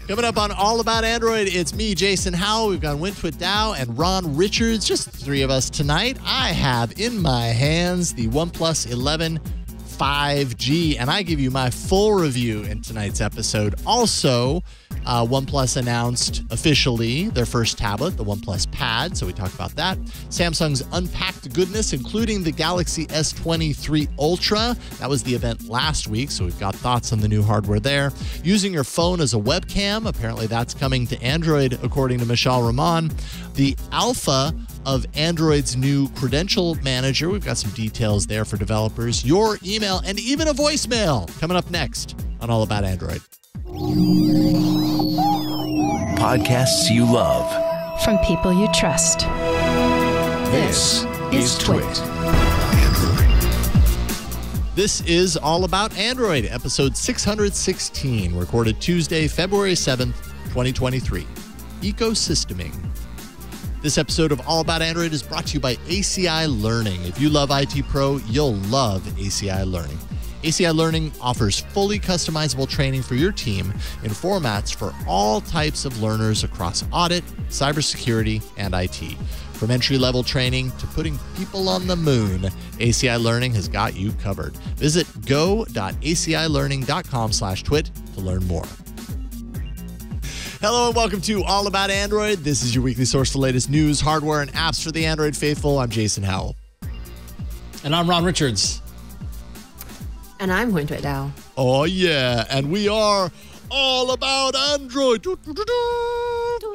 Coming up on All About Android, it's me, Jason Howell. We've got Wintwit Dow and Ron Richards, just the three of us tonight. I have in my hands the OnePlus 11 5G, and I give you my full review in tonight's episode. Also, OnePlus announced officially their first tablet, the OnePlus Pad, so we talk about that. Samsung's unpacked goodness, including the Galaxy S23 Ultra. That was the event last week, so we've got thoughts on the new hardware there. Using your phone as a webcam, apparently that's coming to Android, according to Michelle Rahman. The alpha of Android's new Credential Manager. We've got some details there for developers. Your email and even a voicemail coming up next on All About Android. Podcasts you love. From people you trust. This is Twit. This is All About Android, episode 616, recorded Tuesday, February 7th, 2023. Ecosysteming. This episode of All About Android is brought to you by ACI Learning. If you love IT Pro, you'll love ACI Learning. ACI Learning offers fully customizable training for your team in formats for all types of learners across audit, cybersecurity, and IT. From entry-level training to putting people on the moon, ACI Learning has got you covered. Visit go.acilearning.com/twit to learn more. Hello and welcome to All About Android. This is your weekly source for the latest news, hardware, and apps for the Android faithful. I'm Jason Howell. And I'm Ron Richards. And I'm Wintwit Dow. Oh, yeah. And we are all about Android.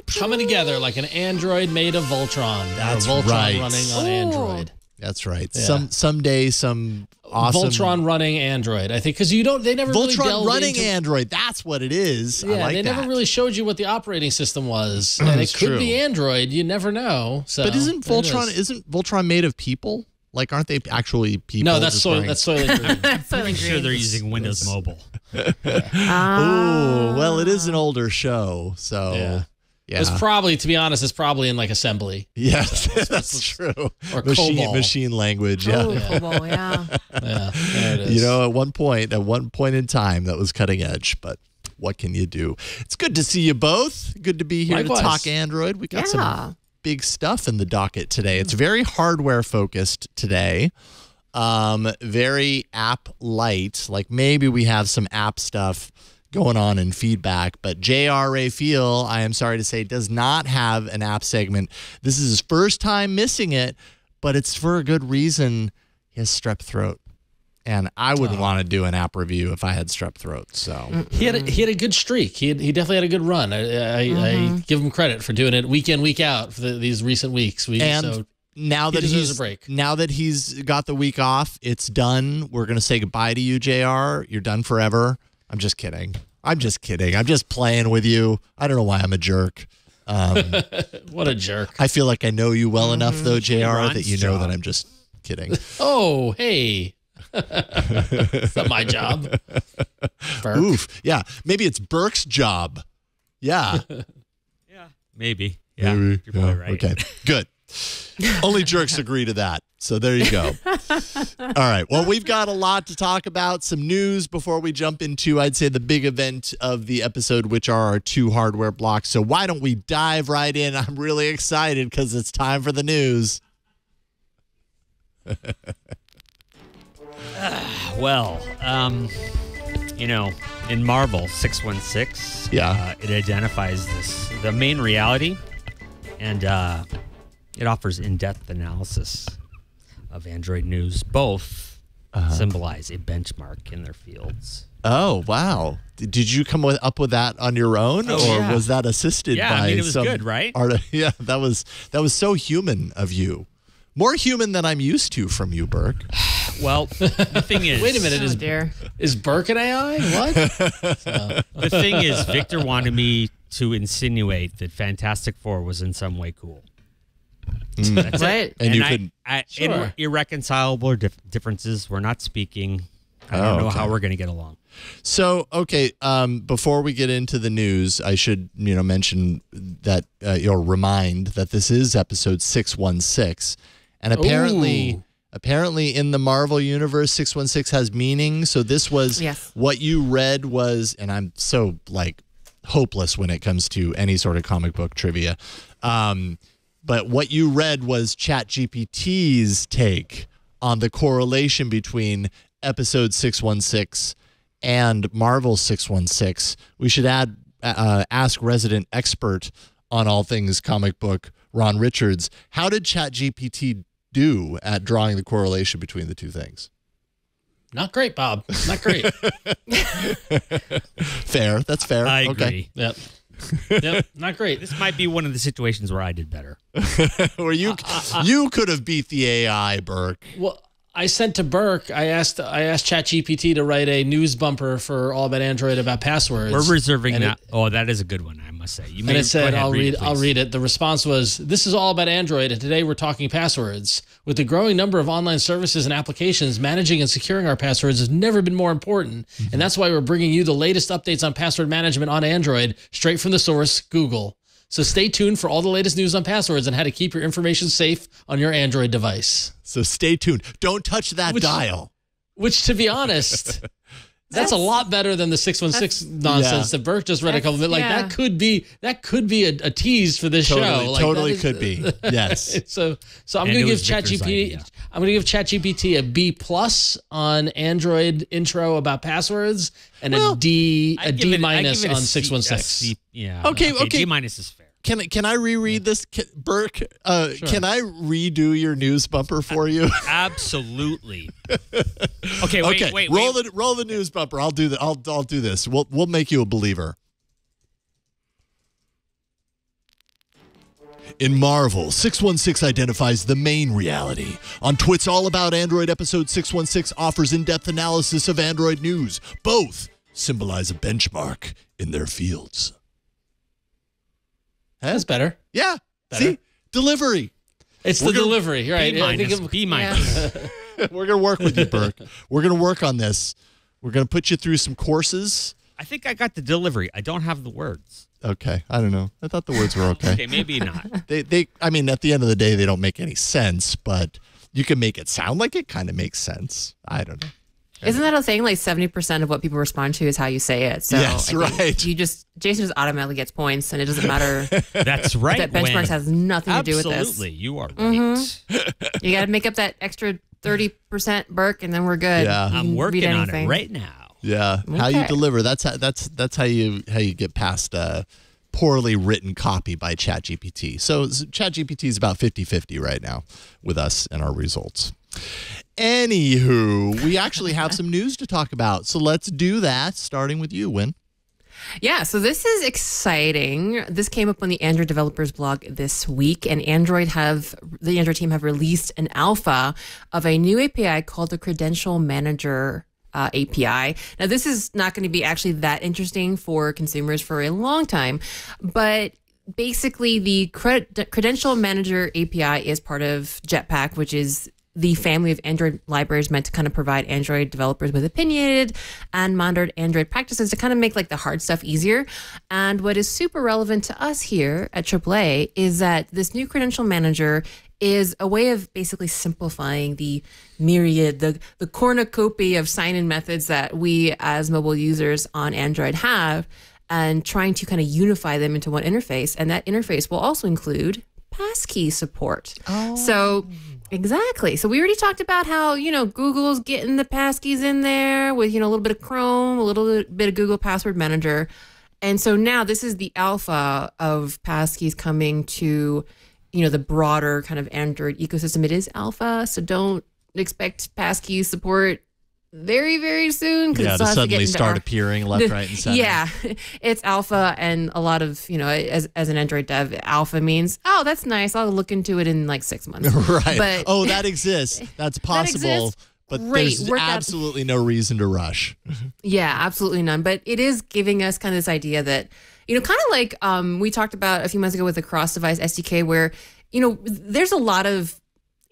Coming together like an Android made of Voltron. That's Voltron right. running on Android. That's right. Yeah. Someday some awesome Voltron running Android. I think because they never really Voltron delved running into, Android. That's what it is. Yeah, I like they that. never really showed you what the operating system was, and it could be Android. You never know. So, but isn't Voltron made of people? Like, aren't they actually people? No, that's Soylent Green. That's I'm sure they're using Windows Mobile. Oh, well, it is an older show, so Yeah. yeah. It's probably, to be honest, it's probably in like assembly. Yes, that's true. Or COBOL. Machine language. Yeah. Oh, COBOL, yeah. Yeah, there it is. You know, at one point in time, that was cutting edge, but what can you do? It's good to see you both. Good to be here Likewise. to talk Android. We got some big stuff in the docket today. It's very hardware focused today. Very app light. Like maybe we have some app stuff going on in feedback, but J.R. Raphael, I am sorry to say, does not have an app segment. This is his first time missing it, but it's for a good reason. He has strep throat. And I wouldn't want to do an app review if I had strep throat. So he had a good streak. He definitely had a good run. I give him credit for doing it week in, week out for these recent weeks. Now that deserves a break. Now that he's got the week off, it's done. We're gonna say goodbye to you, JR. You're done forever. I'm just kidding. I'm just playing with you. I don't know why I'm a jerk. What a jerk. I feel like I know you well enough, though, JR, Ron's that you know job. that I'm just kidding. Oh, hey. It's not my job. Burke. Oof. Yeah. Maybe it's Burke's job. Yeah. Yeah, maybe. Yeah, Maybe. you're probably right. Okay. Good. Only jerks agree to that. So there you go. All right. Well, we've got a lot to talk about. Some news before we jump into, I'd say, the big event of the episode, which are our two hardware blocks. So why don't we dive right in? I'm really excited because it's time for the news. Well, in Marvel 616, it identifies the main reality, and it offers in-depth analysis of Android news. Both symbolize a benchmark in their fields. Oh, wow. Did you come up with that on your own, was that assisted by I mean, it was some good, right? Yeah, that was so human of you. More human than I'm used to from you, Burke. Well, the thing is... Wait a minute. Oh, Is Burke an AI? What? The thing is, Victor wanted me to insinuate that Fantastic Four was in some way cool. That's Right. it. And you I- couldn't- in irreconcilable differences, we're not speaking. I don't know how we're going to get along. So, okay, before we get into the news, I should, mention that, or remind that this is episode 616. And apparently in the Marvel universe, 616 has meaning. So this was what you read was, and I'm so hopeless when it comes to any sort of comic book trivia. But what you read was ChatGPT's take on the correlation between episode 616 and Marvel 616. We should ask resident expert on all things comic book, Ron Richards. How did ChatGPT do at drawing the correlation between the two things? Not great, Bob. Not great. Fair. That's fair. I okay. agree. Yep. Not great. This might be one of the situations where I did better. Where you could have beat the AI, Burke. Well, I sent to Burke. I asked ChatGPT to write a news bumper for All About Android about passwords. We're reserving that. That is a good one, I must say. And it said, I'll read it. The response was, "This is all about Android, and today we're talking passwords. With the growing number of online services and applications, managing and securing our passwords has never been more important, and that's why we're bringing you the latest updates on password management on Android, straight from the source, Google. So stay tuned for all the latest news on passwords and how to keep your information safe on your Android device." So stay tuned. Don't touch that dial. Which, to be honest, that's a lot better than the 616 nonsense that Burke just read a couple of minutes. Like that could be a tease for this show. Like, totally could be. Yes. So I'm going to give ChatGPT. I'm going to give ChatGPT a B+ on Android intro about passwords and a D- on 616. Okay. D- is fair. Can I reread this, Burke? Sure. Can I redo your news bumper for you? Absolutely. Okay. Wait. Roll the news bumper. I'll do that. I'll do this. We'll make you a believer. In Marvel, 616 identifies the main reality. On Twit's All About Android, episode 616 offers in-depth analysis of Android news. Both symbolize a benchmark in their fields. That's better. Yeah. Better. See? Delivery. It's the delivery, right? B-. We're going to work with you, Burke. We're going to work on this. We're going to put you through some courses. I think I got the delivery. I don't have the words. Okay. I don't know. I thought the words were okay. Okay, maybe not. I mean, at the end of the day, they don't make any sense, but you can make it sound like it kind of makes sense. I don't know. Isn't that a thing? Like 70% of what people respond to is how you say it. So yes, right. Jason just automatically gets points, and it doesn't matter. That's right. That benchmarks has nothing to do with this. Absolutely, you are right. You got to make up that extra 30%, Burke, and then we're good. Yeah, I'm working on it right now. Yeah, okay. How you deliver. That's how you get past poorly written copy by ChatGPT. So ChatGPT is about 50-50 right now with us and our results. Anywho, we actually have some news to talk about. So let's do that, starting with you, Win. Yeah, so this is exciting. This came up on the Android developers blog this week, and the Android team have released an alpha of a new API called the Credential Manager API. Now, this is not going to be actually that interesting for consumers for a long time, but basically the Credential Manager API is part of Jetpack, which is the family of Android libraries meant to kind of provide Android developers with opinionated and monitored Android practices to kind of make like the hard stuff easier. And what is super relevant to us here at AAA is that this new Credential Manager is a way of basically simplifying the myriad, the cornucopia of sign-in methods that we as mobile users on Android have, and trying to kind of unify them into one interface. And that interface will also include passkey support. So exactly. So we already talked about how, Google's getting the passkeys in there with, a little bit of Chrome, a little bit of Google Password Manager. And so now this is the alpha of passkeys coming to, the broader kind of Android ecosystem. It is alpha, so don't expect passkey support very, very soon. Yeah, to suddenly start appearing left, right, and center. Yeah, it's alpha, and a lot of, as an Android dev, alpha means, oh, that's nice, I'll look into it in like 6 months. Right. But, that exists. That's possible. That exists. But Great. there's absolutely no reason to rush. Yeah, absolutely none. But it is giving us kind of this idea that, kind of like we talked about a few months ago with the cross-device SDK where, there's a lot of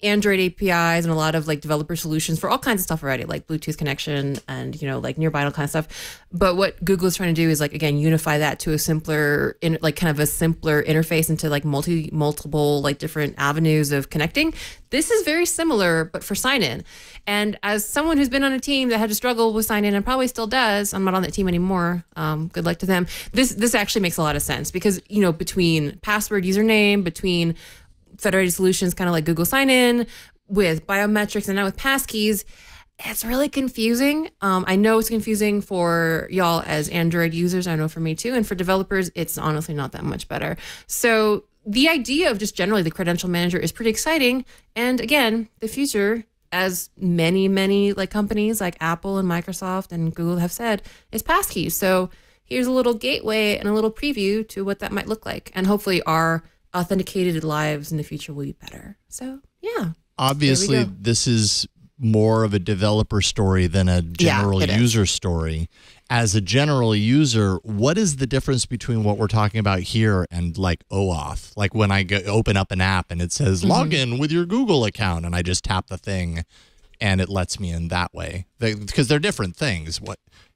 Android APIs and a lot of like developer solutions for all kinds of stuff already, like Bluetooth connection and, like nearby kind of stuff. But what Google is trying to do is like, again, unify that to a simpler, kind of a simpler interface into like multiple like different avenues of connecting. This is very similar, but for sign-in. And as someone who's been on a team that had to struggle with sign-in and probably still does, I'm not on that team anymore. Good luck to them. This actually makes a lot of sense because, between password, username, between federated solutions, kind of like Google sign-in with biometrics and now with passkeys, it's really confusing. I know it's confusing for y'all as Android users. I know for me too. And for developers, it's honestly not that much better. So the idea of just generally the Credential Manager is pretty exciting. And again, the future, as many like companies like Apple and Microsoft and Google have said, is passkeys. So here's a little gateway and a little preview to what that might look like. And hopefully our authenticated lives in the future will be better. So yeah. Obviously, this is more of a developer story than a general user story. As a general user, what is the difference between what we're talking about here and like OAuth? Like when I open up an app and it says log in with your Google account and I just tap the thing and it lets me in that way. Because they're different things.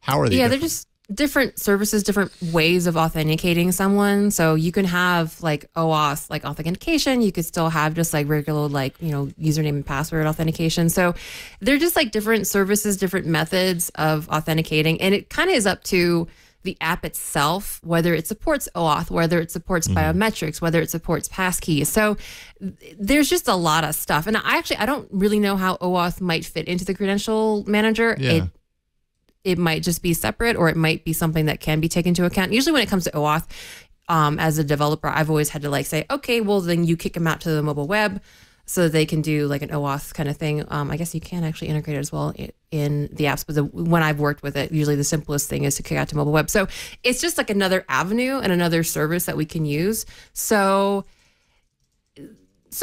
How are they different? They're just different services, different ways of authenticating someone. So you can have like OAuth, like authentication. You could still have just like regular, like, username and password authentication. So they're just like different services, different methods of authenticating. And it kind of is up to the app itself, whether it supports OAuth, whether it supports biometrics, whether it supports passkeys. So there's just a lot of stuff. And I don't really know how OAuth might fit into the Credential Manager. Yeah. It might just be separate, or it might be something that can be taken into account. Usually when it comes to OAuth, as a developer, I've always had to like say, okay, well then you kick them out to the mobile web so that they can do like an OAuth kind of thing. I guess you can actually integrate it as well in the apps, but when I've worked with it, usually the simplest thing is to kick out to mobile web. So it's just like another avenue and another service that we can use. So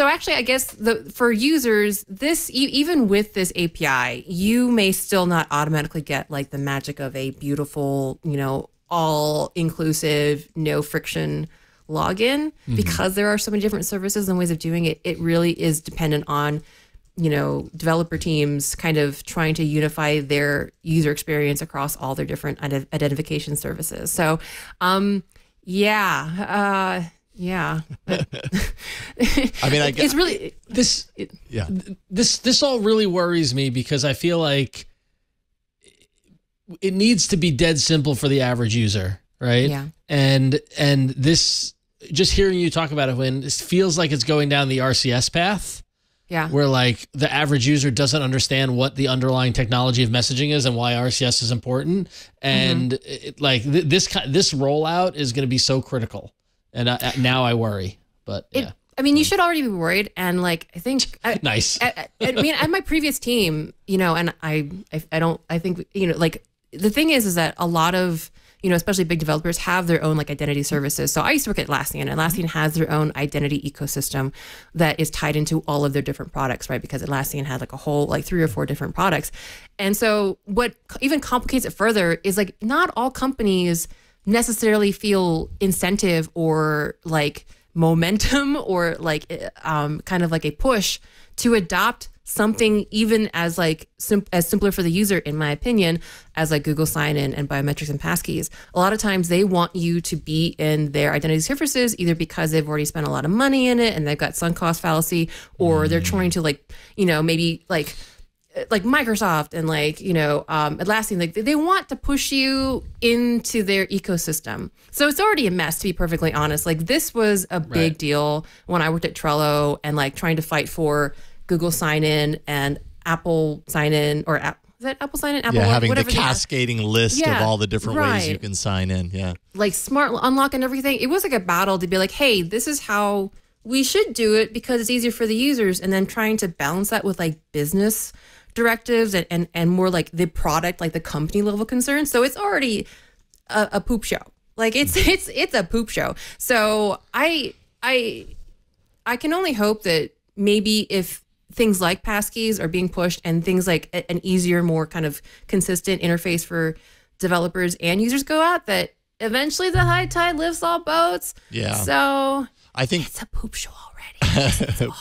actually, I guess for users, even with this API, you may still not automatically get like the magic of a beautiful, all-inclusive, no friction login because there are so many different services and ways of doing it. It really is dependent on, developer teams kind of trying to unify their user experience across all their different identification services. So, yeah. I mean, it's really this all really worries me because I feel like it needs to be dead simple for the average user, right? Yeah. And this, just hearing you talk about it, when it feels like it's going down the RCS path. Yeah. Where like the average user doesn't understand what the underlying technology of messaging is and why RCS is important, and this rollout is going to be so critical. And now I worry, but yeah. You should already be worried. And like, I think nice. At my previous team, and I think, like the thing is that a lot of, especially big developers have their own like identity services. So I used to work at Atlassian, and Atlassian has their own identity ecosystem that is tied into all of their different products, right? Because Atlassian had like a whole, like 3 or 4 different products. And so what even complicates it further is like, not all companies necessarily feel incentive or like momentum or like kind of like a push to adopt something even as like as simpler for the user, in my opinion, as like Google sign-in and biometrics and passkeys. A lot of times they want you to be in their identity services either because they've already spent a lot of money in it and they've got sunk cost fallacy, or they're trying to like, maybe like Microsoft and like, Atlassian, like they want to push you into their ecosystem. So it's already a mess, to be perfectly honest. Like this was a big deal when I worked at Trello and like trying to fight for Google sign-in and Apple sign-in, or is that Apple sign-in? Apple having the cascading list of all the different ways you can sign in. Yeah. Like smart unlock and everything. It was like a battle to be like, hey, this is how we should do it because it's easier for the users. And then trying to balance that with like business directives and more like the product, like the company level concerns. So it's already a poop show. Like it's a poop show. So I can only hope that maybe if things like passkeys are being pushed and things like an easier, more kind of consistent interface for developers and users go out, that eventually the high tide lifts all boats. Yeah. So I think it's a poop show already.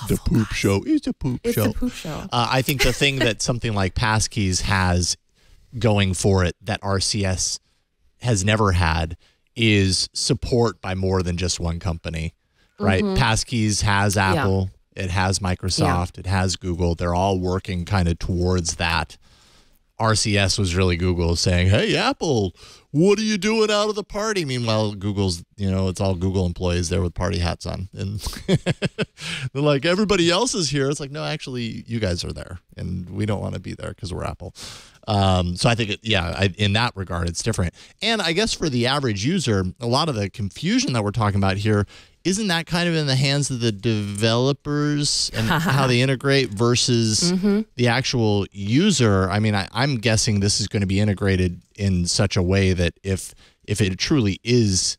the poop show is a poop show. It's a poop show. I think the thing that something like passkeys has going for it that RCS has never had is support by more than just one company, right? Passkeys has Apple, it has Microsoft, it has Google. They're all working kind of towards that. RCS was really Google saying, hey, Apple, what are you doing out of the party? Meanwhile, Google's, it's all Google employees there with party hats on. And they're like, everybody else is here. It's like, no, actually, you guys are there. And we don't want to be there because we're Apple. So I think, in that regard, it's different. And I guess for the average user, a lot of the confusion that we're talking about here, isn't that kind of in the hands of the developers and how they integrate versus the actual user? I mean, I'm guessing this is going to be integrated in such a way that if it truly is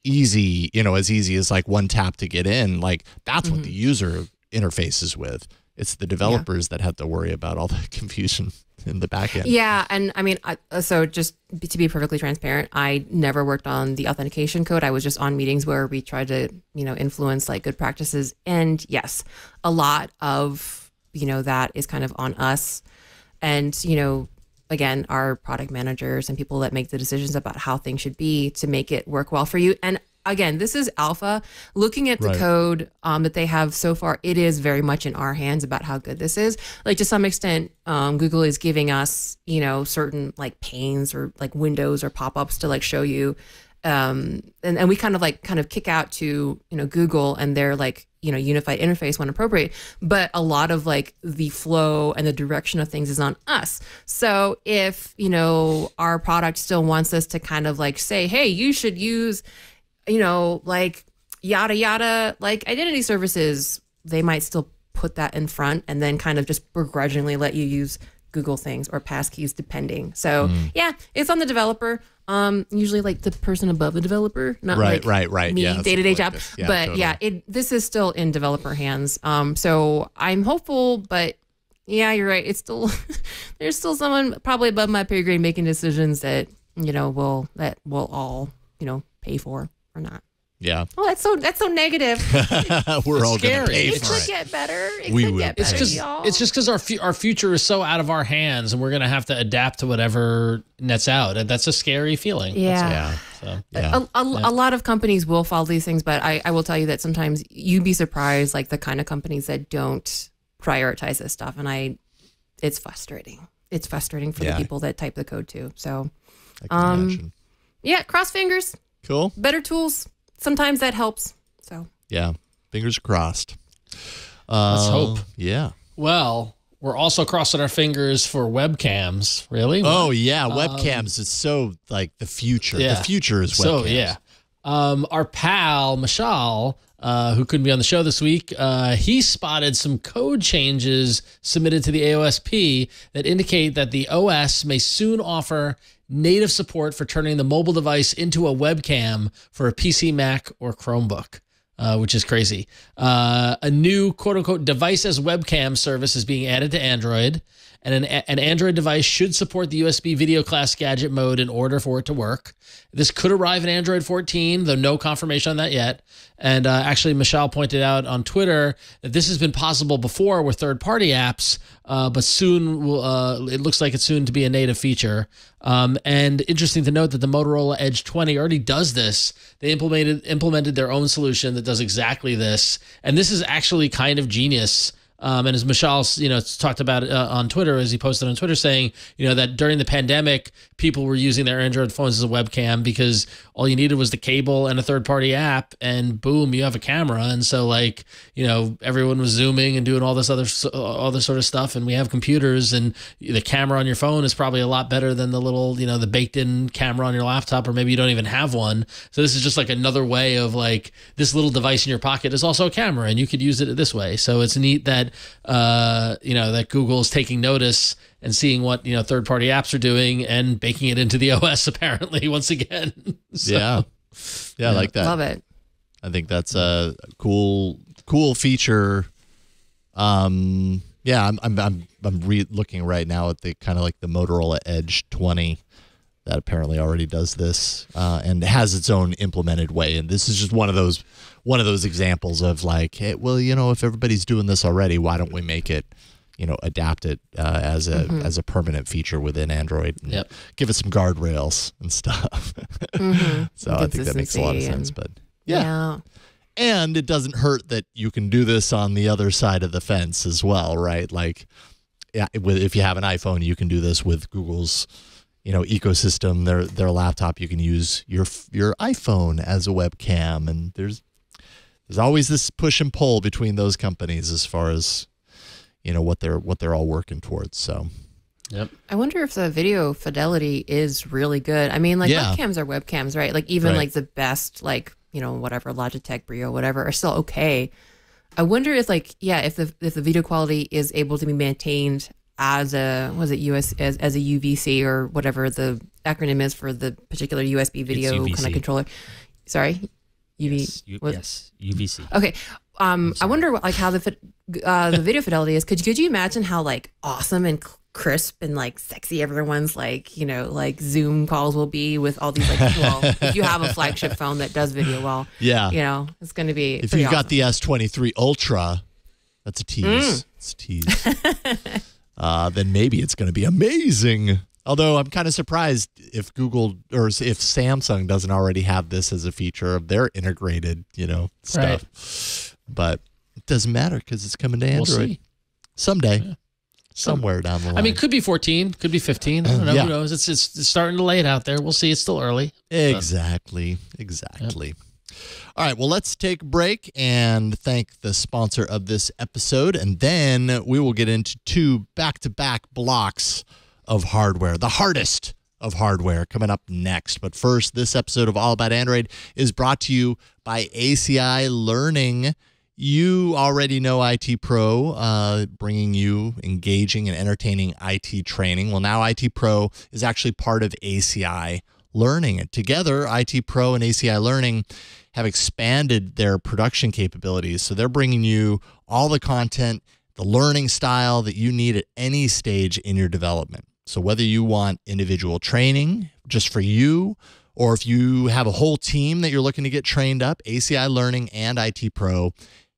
easy, as easy as like one tap to get in, like that's what the user interfaces with. It's the developers that have to worry about all the confusion in the back end. Yeah, and I mean, so just to be perfectly transparent, I never worked on the authentication code. I was just on meetings where we tried to, influence like good practices. And yes, a lot of, that is kind of on us. And, again, our product managers and people that make the decisions about how things should be to make it work well for you. And again, this is alpha. Looking at the code that they have so far, it is very much in our hands about how good this is. Like to some extent, Google is giving us, certain like panes or like windows or pop-ups to like show you. And we kind of kick out to, Google and their like, unified interface when appropriate. But a lot of like the flow and the direction of things is on us. So if, our product still wants us to kind of like say, hey, you should use like yada, yada, like identity services, they might still put that in front and then kind of just begrudgingly let you use Google things or passkeys depending. So yeah, it's on the developer. Usually like the person above the developer, not right. me, day-to-day job. Yeah, but totally. This is still in developer hands. So I'm hopeful, but yeah, you're right. It's still, there's still someone probably above my pay grade making decisions that, we'll all, pay for. Or not. Yeah. Oh, that's so negative. We're all going to pay it for it. It could get better. It's just because our future is so out of our hands, and we're going to have to adapt to whatever nets out, and that's a scary feeling. Yeah. A lot of companies will follow these things, but I will tell you that sometimes you'd be surprised, like the kind of companies that don't prioritize this stuff, and it's frustrating. It's frustrating for the people that type the code too. So, I can imagine. Yeah, cross fingers. Cool. Better tools. Sometimes that helps. So yeah, fingers crossed. Let's hope. Yeah. Well, we're also crossing our fingers for webcams. Really? Oh yeah, webcams is so like the future. Yeah. The future is webcams. So yeah. Our pal Mishal, who couldn't be on the show this week, he spotted some code changes submitted to the AOSP that indicate that the OS may soon offer native support for turning the mobile device into a webcam for a PC, Mac, or Chromebook, which is crazy. A new quote-unquote device as webcam service is being added to Android, and an Android device should support the USB video class gadget mode in order for it to work. This could arrive in Android 14, though no confirmation on that yet. And actually, Michelle pointed out on Twitter that this has been possible before with third-party apps, but soon it looks like it's soon to be a native feature. And interesting to note that the Motorola Edge 20 already does this. They implemented their own solution that does exactly this. And this is actually kind of genius. And as Michelle, talked about it on Twitter, as he posted on Twitter, saying, that during the pandemic, people were using their Android phones as a webcam because all you needed was the cable and a third-party app, and boom, you have a camera. And so, everyone was Zooming and doing all this sort of stuff. And we have computers, and the camera on your phone is probably a lot better than the little, the baked-in camera on your laptop, or maybe you don't even have one. So this is just like another way of this little device in your pocket is also a camera, and you could use it this way. So it's neat that that Google is taking notice and seeing what third-party apps are doing and baking it into the OS apparently once again. So, yeah, I like that. Love it. I think that's a cool feature. I'm looking right now at the kind of like the Motorola Edge 20 that apparently already does this and has its own implemented way. And this is just one of those examples of like, hey, well, if everybody's doing this already, why don't we make it, adapt it as a permanent feature within Android and give it some guardrails and stuff. So I think that makes a lot of sense. But yeah. And it doesn't hurt that you can do this on the other side of the fence as well, right? Like, if you have an iPhone, you can do this with Google's, ecosystem. Their laptop, you can use your iPhone as a webcam, and there's always this push and pull between those companies as far as what they're all working towards. So. Yep. I wonder if the video fidelity is really good. I mean, like webcams are webcams, right? Like even like the best, like, whatever Logitech Brio, whatever, are still okay. I wonder if if the video quality is able to be maintained as a as a UVC or whatever the acronym is for the particular USB video kind of controller. Sorry, yes, UVC. Okay. I wonder how the video fidelity is. Could you imagine how like awesome and crisp and like sexy everyone's like Zoom calls will be with all these if you have a flagship phone that does video well, it's going to be. If you've got the S23 Ultra, that's a tease. It's a tease. Then maybe it's going to be amazing. Although I'm kind of surprised if Google or if Samsung doesn't already have this as a feature of their integrated, stuff. Right. But it doesn't matter because it's coming to Android we'll see. Someday. Yeah. Somewhere down the line. I mean, could be 14, could be 15. I don't know. Who knows? It's starting to lay it out there. We'll see. It's still early. Exactly. Yep. All right. Well, let's take a break and thank the sponsor of this episode. And then we will get into 2 back-to-back blocks of hardware, the hardest of hardware, coming up next. But first, this episode of All About Android is brought to you by ACI Learning. You already know IT Pro, bringing you engaging and entertaining IT training. Well, now IT Pro is actually part of ACI Learning. And together, IT Pro and ACI Learning have expanded their production capabilities. So they're bringing you all the content, the learning style that you need at any stage in your development. So whether you want individual training just for you, or if you have a whole team that you're looking to get trained up, ACI Learning and IT Pro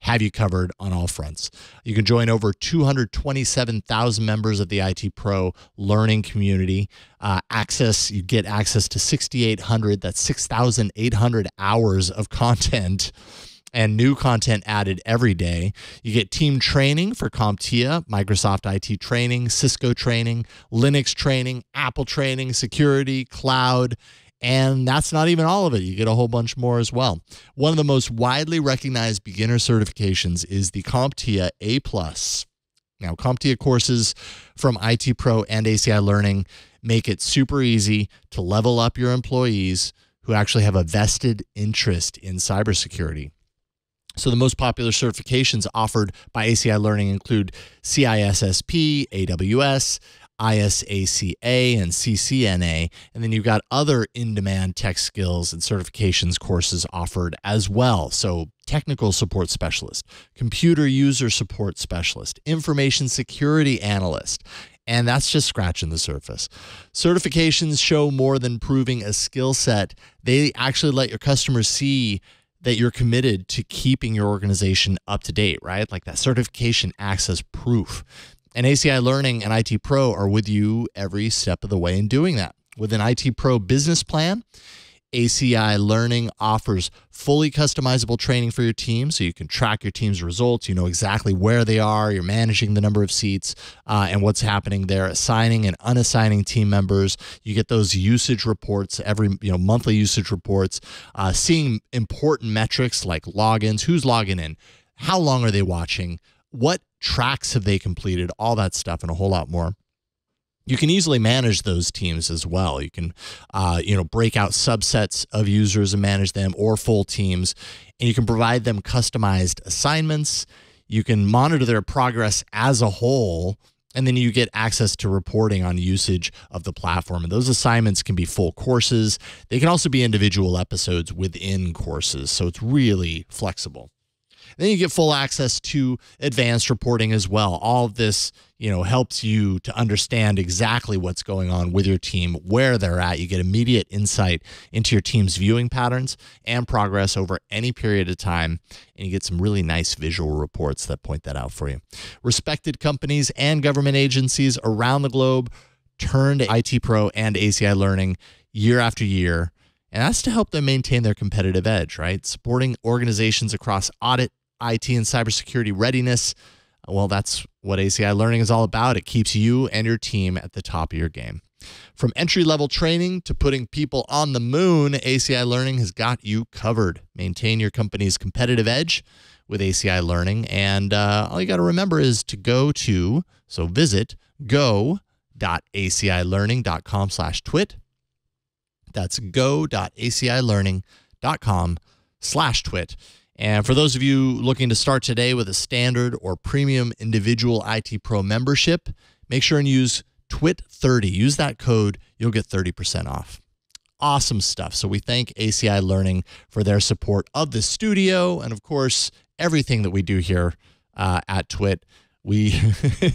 have you covered on all fronts. You can join over 227,000 members of the IT Pro learning community. You get access to 6,800, that's 6,800 hours of content and new content added every day. You get team training for CompTIA, Microsoft IT training, Cisco training, Linux training, Apple training, security, cloud, and that's not even all of it. You get a whole bunch more as well. One of the most widely recognized beginner certifications is the CompTIA A+. Now, CompTIA courses from IT Pro and ACI Learning make it super easy to level up your employees who actually have a vested interest in cybersecurity. So the most popular certifications offered by ACI Learning include CISSP, AWS, ISACA, and CCNA. And then you've got other in-demand tech skills and certifications courses offered as well. So technical support specialist, computer user support specialist, information security analyst. And that's just scratching the surface. Certifications show more than proving a skill set. They actually let your customers see that you're committed to keeping your organization up to date, right? Like that certification acts as proof. And ACI Learning and IT Pro are with you every step of the way in doing that. With an IT Pro business plan, ACI Learning offers fully customizable training for your team so you can track your team's results. You know exactly where they are. You're managing the number of seats and what's happening there, assigning and unassigning team members. You get those usage reports, monthly usage reports, seeing important metrics like logins, who's logging in, how long are they watching, what tracks have they completed, all that stuff and a whole lot more. You can easily manage those teams as well. You can, break out subsets of users and manage them, or full teams, and you can provide them customized assignments. You can monitor their progress as a whole, and then you get access to reporting on usage of the platform. And those assignments can be full courses. They can also be individual episodes within courses, so it's really flexible. Then you get full access to advanced reporting as well. All of this, helps you to understand exactly what's going on with your team, where they're at. You get immediate insight into your team's viewing patterns and progress over any period of time, and you get some really nice visual reports that point that out for you. Respected companies and government agencies around the globe turn to IT Pro and ACI Learning year after year, and that's to help them maintain their competitive edge, right? Supporting organizations across audit, IT, and cybersecurity readiness. Well, that's what ACI Learning is all about. It keeps you and your team at the top of your game. From entry-level training to putting people on the moon, ACI Learning has got you covered. Maintain your company's competitive edge with ACI Learning, and all you got to remember is to visit go.acilearning.com/twit. That's go.acilearning.com/twit. And for those of you looking to start today with a standard or premium individual IT Pro membership, make sure and use TWIT30. Use that code. You'll get 30% off. Awesome stuff. So we thank ACI Learning for their support of the studio and, of course, everything that we do here at TWIT. We,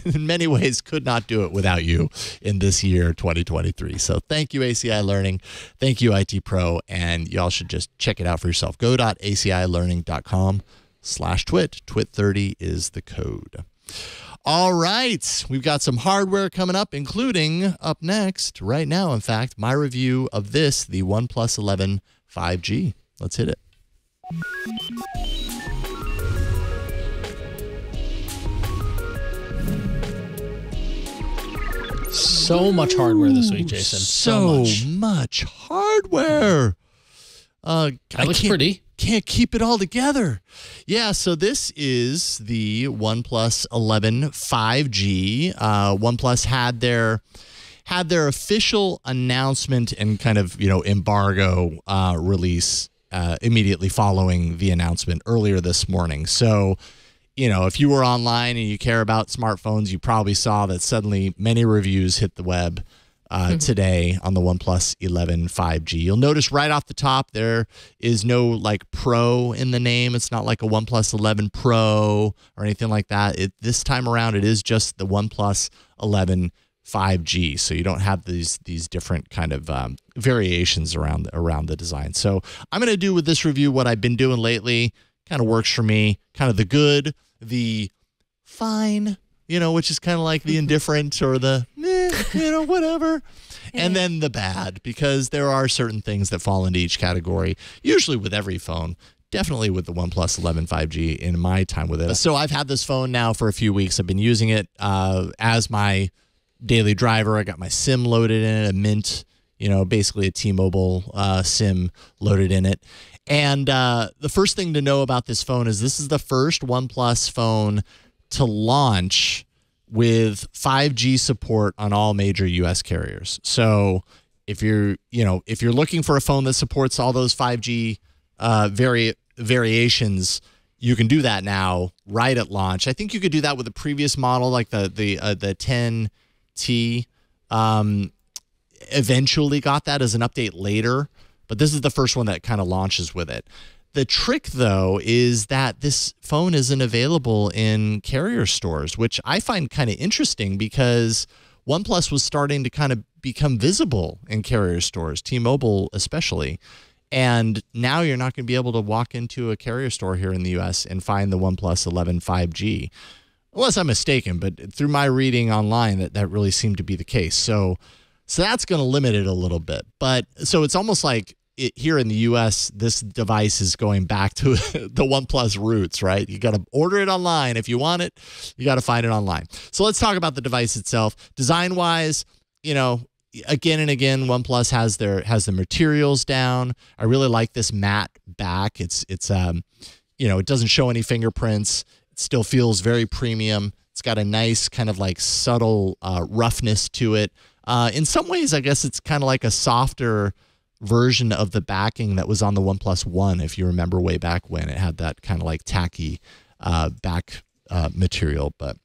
in many ways, could not do it without you in this year, 2023. So thank you, ACI Learning. Thank you, IT Pro. And y'all should just check it out for yourself. Go.acilearning.com/twit. TWIT30 is the code. All right. We've got some hardware coming up, including up next, right now, in fact, my review of the OnePlus 11 5G. Let's hit it. So much hardware this week, Jason. So much hardware. That looks pretty. Can't keep it all together. Yeah, so this is the OnePlus 11 5G. OnePlus had their official announcement and kind of, embargo release immediately following the announcement earlier this morning. So, if you were online and you care about smartphones, you probably saw that suddenly many reviews hit the web today on the OnePlus 11 5G. You'll notice right off the top there is no Pro in the name. It's not like a OnePlus 11 Pro or anything like that. This time around, it is just the OnePlus 11 5G. So you don't have these different kind of variations around the design. So I'm going to do with this review what I've been doing lately. Kind of works for me. Kind of the good, the fine, which is kind of like the indifferent or the, whatever. And then the bad, because there are certain things that fall into each category, usually with every phone, definitely with the OnePlus 11 5G in my time with it. So I've had this phone now for a few weeks. I've been using it as my daily driver. I got my SIM loaded in it, a Mint, basically a T-Mobile SIM loaded in it. And the first thing to know about this phone is this is the first OnePlus phone to launch with 5G support on all major U.S. carriers. So if you're looking for a phone that supports all those 5G variations, you can do that now right at launch. I think you could do that with the previous model, like the 10T. Eventually got that as an update later. But this is the first one that kind of launches with it. The trick, though, is that this phone isn't available in carrier stores, which I find kind of interesting because OnePlus was starting to kind of become visible in carrier stores, T-Mobile especially. And now you're not going to be able to walk into a carrier store here in the U.S. and find the OnePlus 11 5G. Unless I'm mistaken, but through my reading online, that really seemed to be the case. So that's going to limit it a little bit. But so it's almost like here in the U.S., this device is going back to the OnePlus roots, right? You got to order it online. If you want it, you got to find it online. So let's talk about the device itself. Design-wise, again and again, OnePlus has the materials down. I really like this matte back. It doesn't show any fingerprints. It still feels very premium. It's got a nice kind of subtle roughness to it. In some ways, I guess it's kind of like a softer version of the backing that was on the OnePlus One, if you remember way back when it had that kind of tacky back material. But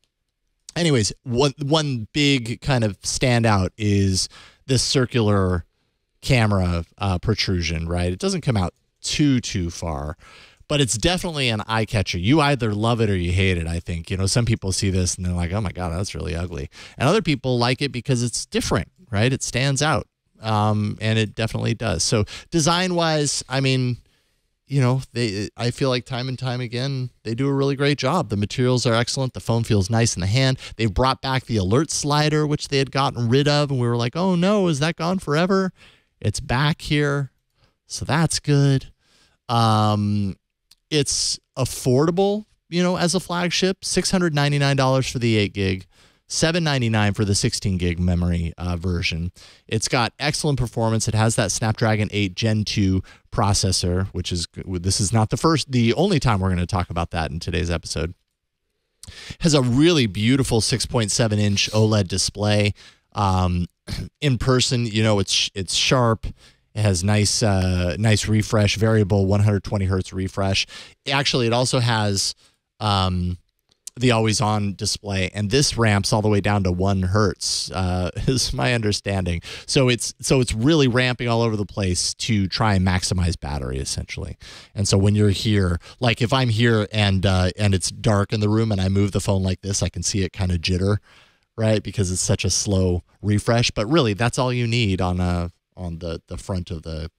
anyways, one big kind of standout is this circular camera protrusion, right? It doesn't come out too far, but it's definitely an eye catcher. You either love it or you hate it, I think. You know, some people see this and they're like, oh my God, that's really ugly. And other people like it because it's different, right? It stands out. And it definitely does. So design-wise, I mean, you know, I feel like time and time again, they do a really great job. The materials are excellent. The phone feels nice in the hand. They've brought back the alert slider, which they had gotten rid of. And we were like, oh no, is that gone forever? It's back here. So that's good. It's affordable, you know, as a flagship, $699 for the 8 gig. $799 for the 16 gig memory version. It's got excellent performance. It has that Snapdragon 8 Gen 2 processor, which is, this is not the only time we're going to talk about that in today's episode. Has a really beautiful 6.7-inch OLED display. In person, you know, it's sharp. It has nice refresh, variable 120 hertz refresh. Actually, it also has the always-on display, and this ramps all the way down to 1 hertz, is my understanding. So it's really ramping all over the place to try and maximize battery, essentially. And so when you're here, like if I'm here and it's dark in the room and I move the phone like this, I can see it kind of jitter, right? Because it's such a slow refresh. But really, that's all you need on the front of the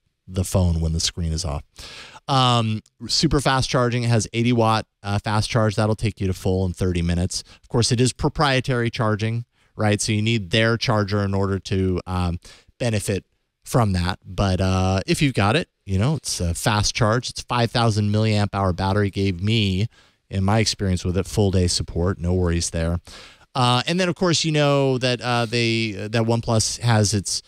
phone when the screen is off. Super fast charging. It has 80 watt fast charge. That'll take you to full in 30 minutes. Of course, it is proprietary charging, right? So you need their charger in order to benefit from that. But if you've got it, you know, it's a fast charge. It's 5,000 milliamp hour battery. Gave me, in my experience with it, full day support. No worries there. And then, of course, you know that that OnePlus has its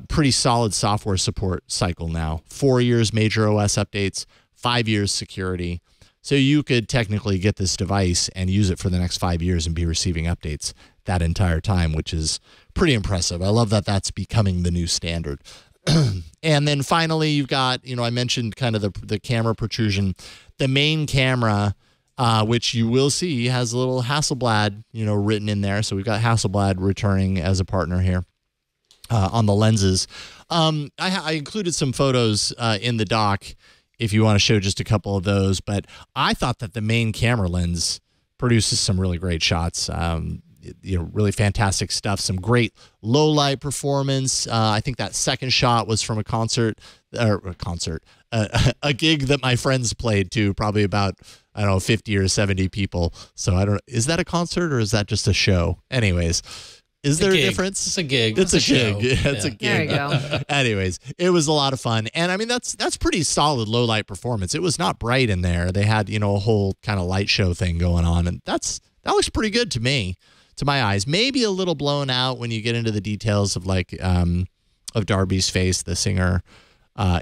pretty solid software support cycle now. 4 years major OS updates, 5 years security. So you could technically get this device and use it for the next 5 years and be receiving updates that entire time, which is pretty impressive. I love that that's becoming the new standard. And then finally, you've got, you know, I mentioned kind of the camera protrusion. The main camera, which you will see has a little Hasselblad, you know, written in there. So we've got Hasselblad returning as a partner here. On the lenses. I included some photos in the doc if you want to show just a couple of those, but I thought that the main camera lens produces some really great shots. You know, really fantastic stuff. Some great low light performance. I think that second shot was from a gig that my friends played to, probably about, I don't know, 50 or 70 people. So I don't, is that a concert or is that just a show? Anyways, is there a difference? It's a gig. It's a gig. Yeah. It's a gig. There you go. Anyways, it was a lot of fun. And I mean, that's pretty solid low light performance. It was not bright in there. They had, you know, a whole kind of light show thing going on. And that looks pretty good to me, to my eyes. Maybe a little blown out when you get into the details of like, of Darby's face, the singer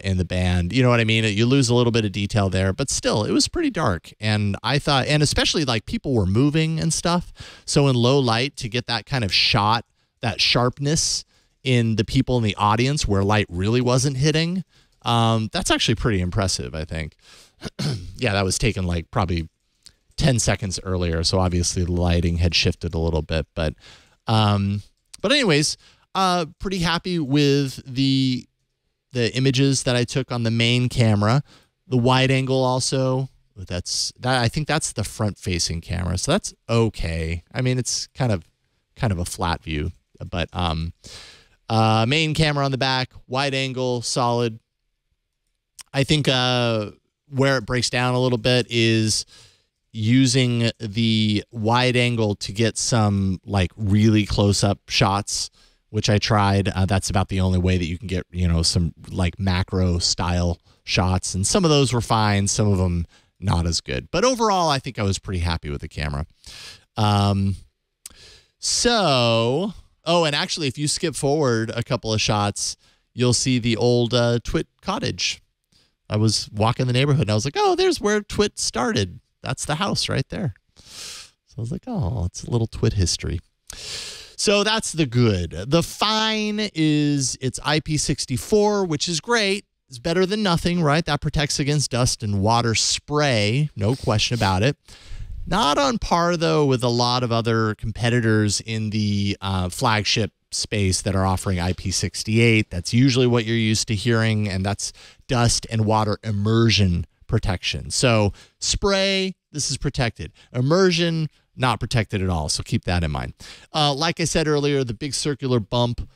in the band. You know what I mean? You lose a little bit of detail there, but still, it was pretty dark. And I thought, and especially like people were moving and stuff. So in low light, to get that kind of shot, that sharpness in the people in the audience where light really wasn't hitting, that's actually pretty impressive, I think. Yeah, that was taken like probably 10 seconds earlier. So obviously the lighting had shifted a little bit, but anyways, pretty happy with the images that I took on the main camera. The wide angle also, I think that's the front facing camera. So that's okay. I mean, it's kind of a flat view, but main camera on the back, wide angle, solid. I think where it breaks down a little bit is using the wide angle to get some like really close up shots, which I tried. That's about the only way that you can get, you know, some like macro style shots. And some of those were fine. Some of them not as good. But overall, I think I was pretty happy with the camera. And actually, if you skip forward a couple of shots, you'll see the old Twit cottage. I was walking the neighborhood and I was like, oh, there's where Twit started. That's the house right there. So I was like, oh, it's a little Twit history. So that's the good. The fine is it's IP64, which is great. It's better than nothing, right? That protects against dust and water spray. No question about it. Not on par, though, with a lot of other competitors in the flagship space that are offering IP68. That's usually what you're used to hearing, and that's dust and water immersion protection. So spray, this is protected. Immersion, not protected at all. So keep that in mind. Like I said earlier, the big circular bump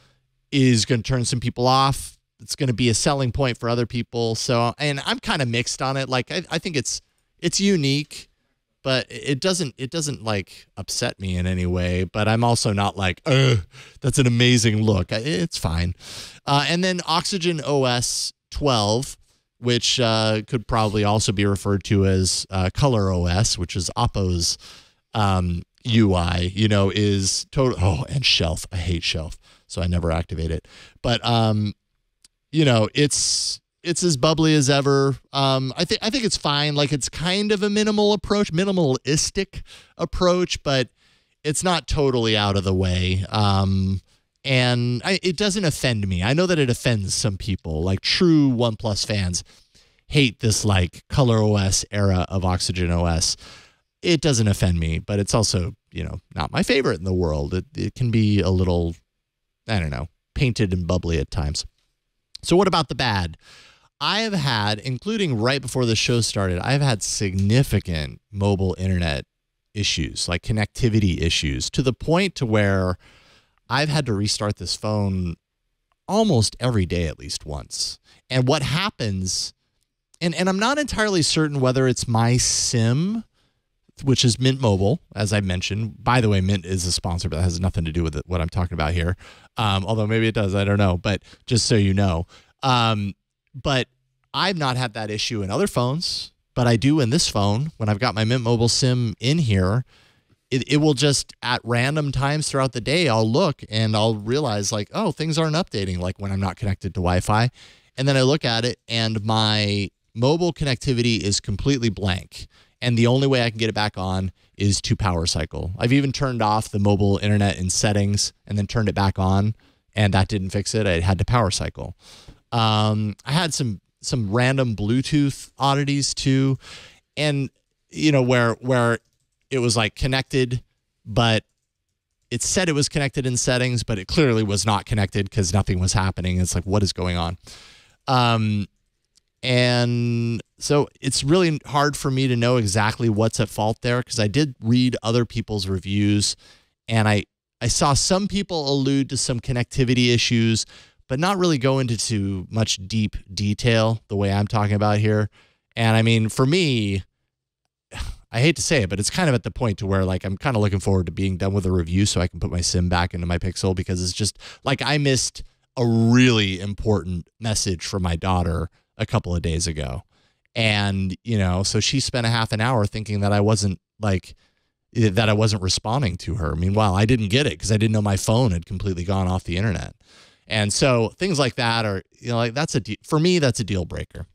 is going to turn some people off. It's going to be a selling point for other people. So, and I'm kind of mixed on it. Like I think it's unique, but it doesn't like upset me in any way. But I'm also not like, that's an amazing look. It's fine. And then Oxygen OS 12, which could probably also be referred to as Color OS, which is Oppo's UI, is total. Oh, and Shelf. I hate Shelf, so I never activate it. But it's as bubbly as ever. I think it's fine. Like, it's kind of a minimalistic approach, but it's not totally out of the way. And it doesn't offend me. I know that it offends some people. Like, true OnePlus fans hate this like Color OS era of Oxygen OS. It doesn't offend me, but it's also, not my favorite in the world. It can be a little, I don't know, painted and bubbly at times. So what about the bad? I have had, including right before the show started, I've had significant mobile internet issues, like connectivity issues, to the point to where I've had to restart this phone almost every day at least once. And what happens, and I'm not entirely certain whether it's my SIM, which is Mint Mobile, as I mentioned. By the way, Mint is a sponsor, but that has nothing to do with what I'm talking about here. Although maybe it does, I don't know. But just so you know. But I've not had that issue in other phones, but I do in this phone. When I've got my Mint Mobile SIM in here, it will just, at random times throughout the day, I'll look and I'll realize like, oh, things aren't updating, like when I'm not connected to Wi-Fi. And then I look at it and my mobile connectivity is completely blank. And the only way I can get it back on is to power cycle. I've even turned off the mobile internet in settings and then turned it back on, and that didn't fix it. I had to power cycle. I had some random Bluetooth oddities too, and where it was like connected, but it said it was connected in settings, but it clearly was not connected because nothing was happening. It's like, what is going on? And so it's really hard for me to know exactly what's at fault there, because I did read other people's reviews, and I saw some people allude to some connectivity issues, but not really go into too much deep detail the way I'm talking about here. And I mean, for me, I hate to say it, but it's kind of at the point to where like I'm kind of looking forward to being done with a review so I can put my SIM back into my Pixel, because it's just like I missed a really important message from my daughter a couple of days ago. And, so she spent a half an hour thinking that I wasn't responding to her. Meanwhile, I didn't get it because I didn't know my phone had completely gone off the internet. And so things like that are, like for me, that's a deal breaker.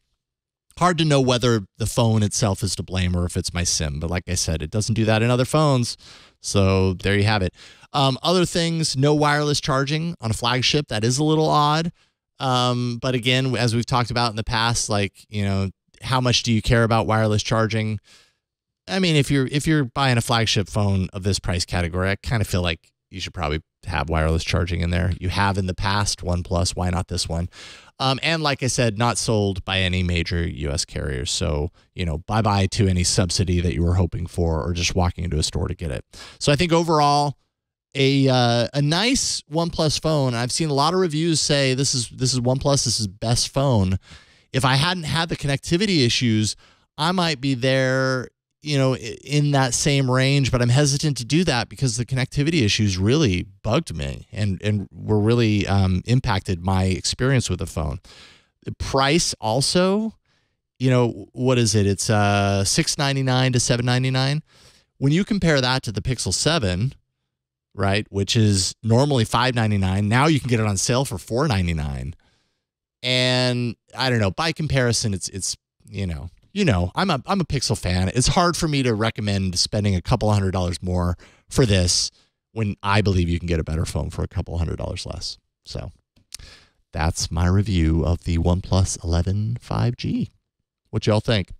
Hard to know whether the phone itself is to blame or if it's my SIM. But like I said, it doesn't do that in other phones. So there you have it. Other things, no wireless charging on a flagship. That is a little odd. But again, as we've talked about in the past, like, how much do you care about wireless charging? I mean, if you're buying a flagship phone of this price category, I kind of feel like you should probably have wireless charging in there. You have in the past, OnePlus, why not this one? And like I said, not sold by any major U.S. carriers. So, bye-bye to any subsidy that you were hoping for or just walking into a store to get it. So I think overall, a nice OnePlus phone. I've seen a lot of reviews say this is OnePlus, this is best phone. If I hadn't had the connectivity issues, I might be there, in that same range, but I'm hesitant to do that because the connectivity issues really bugged me and were really impacted my experience with the phone. The price also, what is it? It's $699 to $799. When you compare that to the Pixel 7, right, which is normally $599. Now you can get it on sale for $499. And I don't know, by comparison, it's I'm a Pixel fan. It's hard for me to recommend spending a couple $100 more for this when I believe you can get a better phone for a couple $100 less. So that's my review of the OnePlus 11 5G. What y'all think?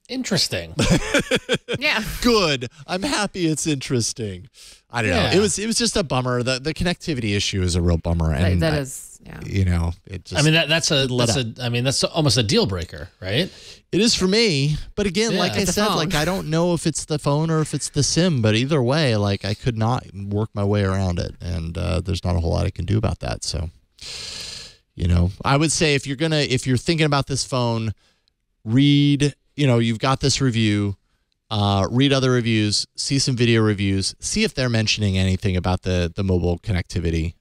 Interesting. Yeah. Good. I'm happy it's interesting. I don't know. It was just a bummer. The connectivity issue is a real bummer. And that is, yeah. You know, it just. I mean, that's almost a deal breaker, right? It is for me. But again, like I said, like I don't know if it's the phone or if it's the SIM, but either way, like I could not work my way around it. And there's not a whole lot I can do about that. So, you know, I would say if you're thinking about this phone, read, you know, you've got this review, read other reviews, see some video reviews, see if they're mentioning anything about the mobile connectivity.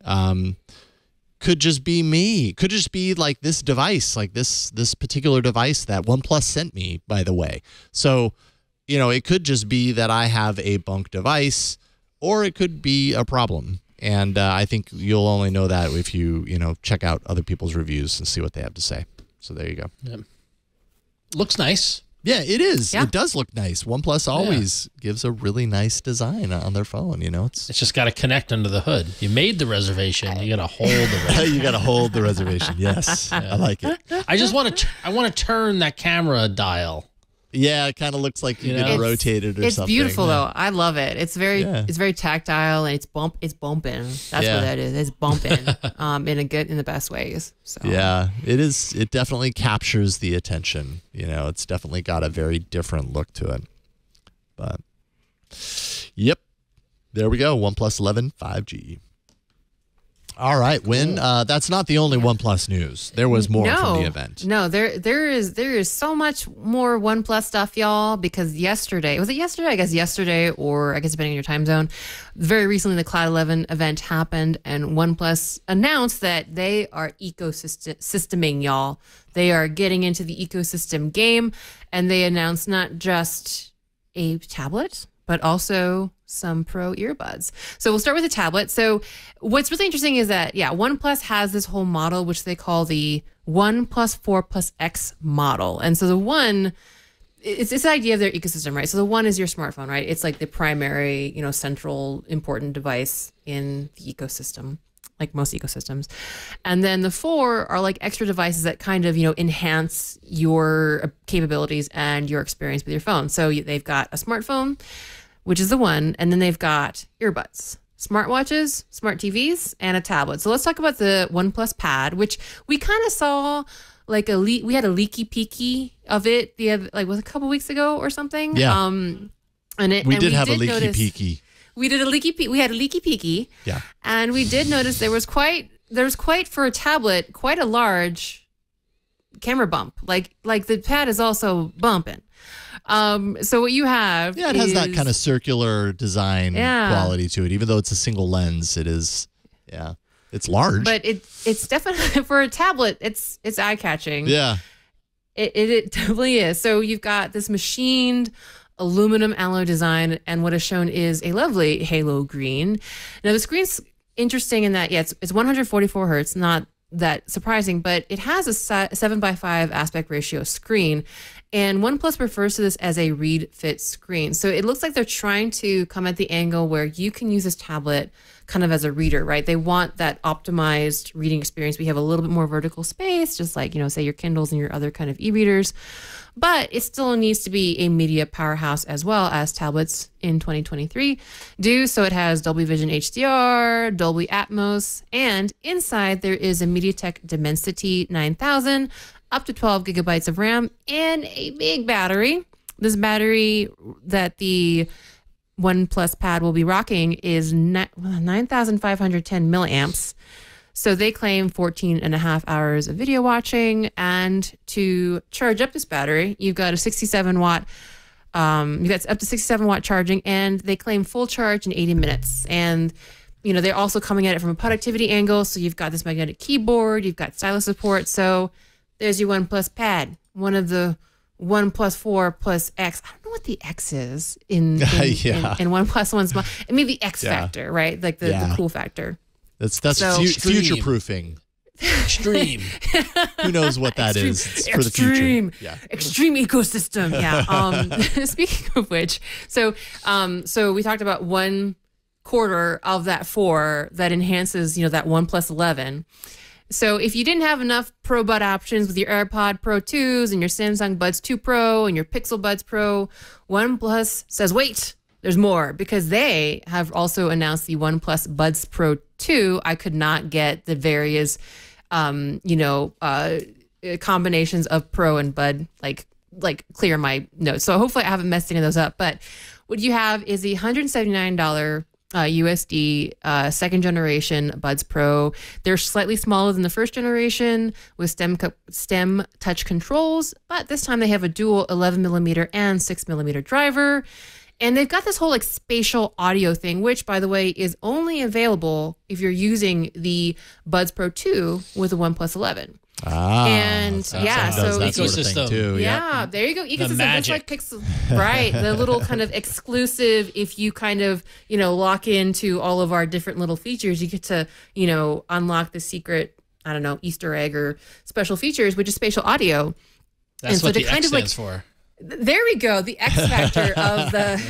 Could just be me. Could just be like this device, like this particular device that OnePlus sent me, by the way. So, you know, it could just be that I have a bunk device, or it could be a problem. And I think you'll only know that if you check out other people's reviews and see what they have to say. So there you go. Yeah. Looks nice. Yeah, it is. Yeah. It does look nice. OnePlus always gives a really nice design on their phone. You know, it's just got to connect under the hood. You made the reservation. You got to hold the reservation. You got to hold the reservation. Yes, I like it. I want to turn that camera dial. Yeah, it kind of looks like you're gonna rotate it or something. It's beautiful though. I love it. It's very tactile and it's bumping. That's what that is. It's bumping in the best ways. So yeah, it is. It definitely captures the attention. You know, it's definitely got a very different look to it. But yep, there we go. OnePlus 11 5G. All right, Win. That's not the only OnePlus news. There was more from the event. No, there is so much more OnePlus stuff, y'all. Because yesterday, was it yesterday? I guess yesterday, or I guess depending on your time zone. Very recently, the Cloud 11 event happened, and OnePlus announced that they are ecosysteming, y'all. They are getting into the ecosystem game, and they announced not just a tablet, but also some Pro earbuds. So we'll start with the tablet. So what's really interesting is that, OnePlus has this whole model, which they call the OnePlus 4 Plus X model. And so the one, it's this idea of their ecosystem, right? So the one is your smartphone, right? It's like the primary, central important device in the ecosystem, like most ecosystems. And then the 4 are like extra devices that kind of, enhance your capabilities and your experience with your phone. So they've got a smartphone, which is the 1, and then they've got earbuds, smartwatches, smart TVs, and a tablet. So let's talk about the OnePlus Pad, which we kind of saw like we had a leaky peeky of it was a couple weeks ago or something. Yeah. We did have a leaky peeky. We had a leaky peeky. Yeah. And we did notice there was quite for a tablet, quite a large camera bump. Like the Pad is also bumping. So what you have it has that kind of circular design quality to it. Even though it's a single lens, it is, it's large. But it's definitely, for a tablet, it's eye-catching. Yeah. It definitely is. So you've got this machined aluminum alloy design, and what is shown is a lovely halo green. Now the screen's interesting in that, it's 144 hertz, not that surprising, but it has a 7:5 aspect ratio screen, and OnePlus refers to this as a read fit screen. So it looks like they're trying to come at the angle where you can use this tablet kind of as a reader, right? They want that optimized reading experience. We have a little bit more vertical space, just like, say your Kindles and your other kind of e-readers, but it still needs to be a media powerhouse as well as tablets in 2023 do. So it has Dolby Vision HDR, Dolby Atmos, and inside there is a MediaTek Dimensity 9000, up to 12 gigabytes of RAM, and a big battery. This battery that the OnePlus Pad will be rocking is 9,510 milliamps. So they claim 14 and a half hours of video watching. And to charge up this battery, you've got a 67 watt, you've got up to 67 watt charging, and they claim full charge in 80 minutes. And, they're also coming at it from a productivity angle. So you've got this magnetic keyboard, you've got stylus support. So there's your OnePlus Pad, one of the OnePlus 4 Plus X. I don't know what the X is in OnePlus One's. It may be X factor, right? Like the cool factor. That's future proofing. Extreme. Who knows what that is? It's for the future. Yeah. Extreme ecosystem. Yeah. Speaking of which, so we talked about 1/4 of that 4 that enhances, that OnePlus 11. So if you didn't have enough Pro Bud options with your AirPod Pro 2s and your Samsung Buds 2 Pro and your Pixel Buds Pro, OnePlus says, wait, there's more, because they have also announced the OnePlus Buds Pro 2. I could not get the various, combinations of Pro and Bud, like clear my notes. So hopefully I haven't messed any of those up. But what you have is the $179 USD second generation Buds Pro. They're slightly smaller than the first generation with stem touch controls, but this time they have a dual 11mm and 6mm driver. And they've got this whole like spatial audio thing, which, by the way, is only available if you're using the Buds Pro 2 with the OnePlus 11. And yeah, so that sort of thing too. Yeah, there you go. Ecosystem. It's like Pixel, right? The little kind of exclusive. If you kind of lock into all of our different little features, you get to unlock the secret, I don't know, Easter egg or special features, which is spatial audio. That's and what so the X stands for. There we go. The X factor of the.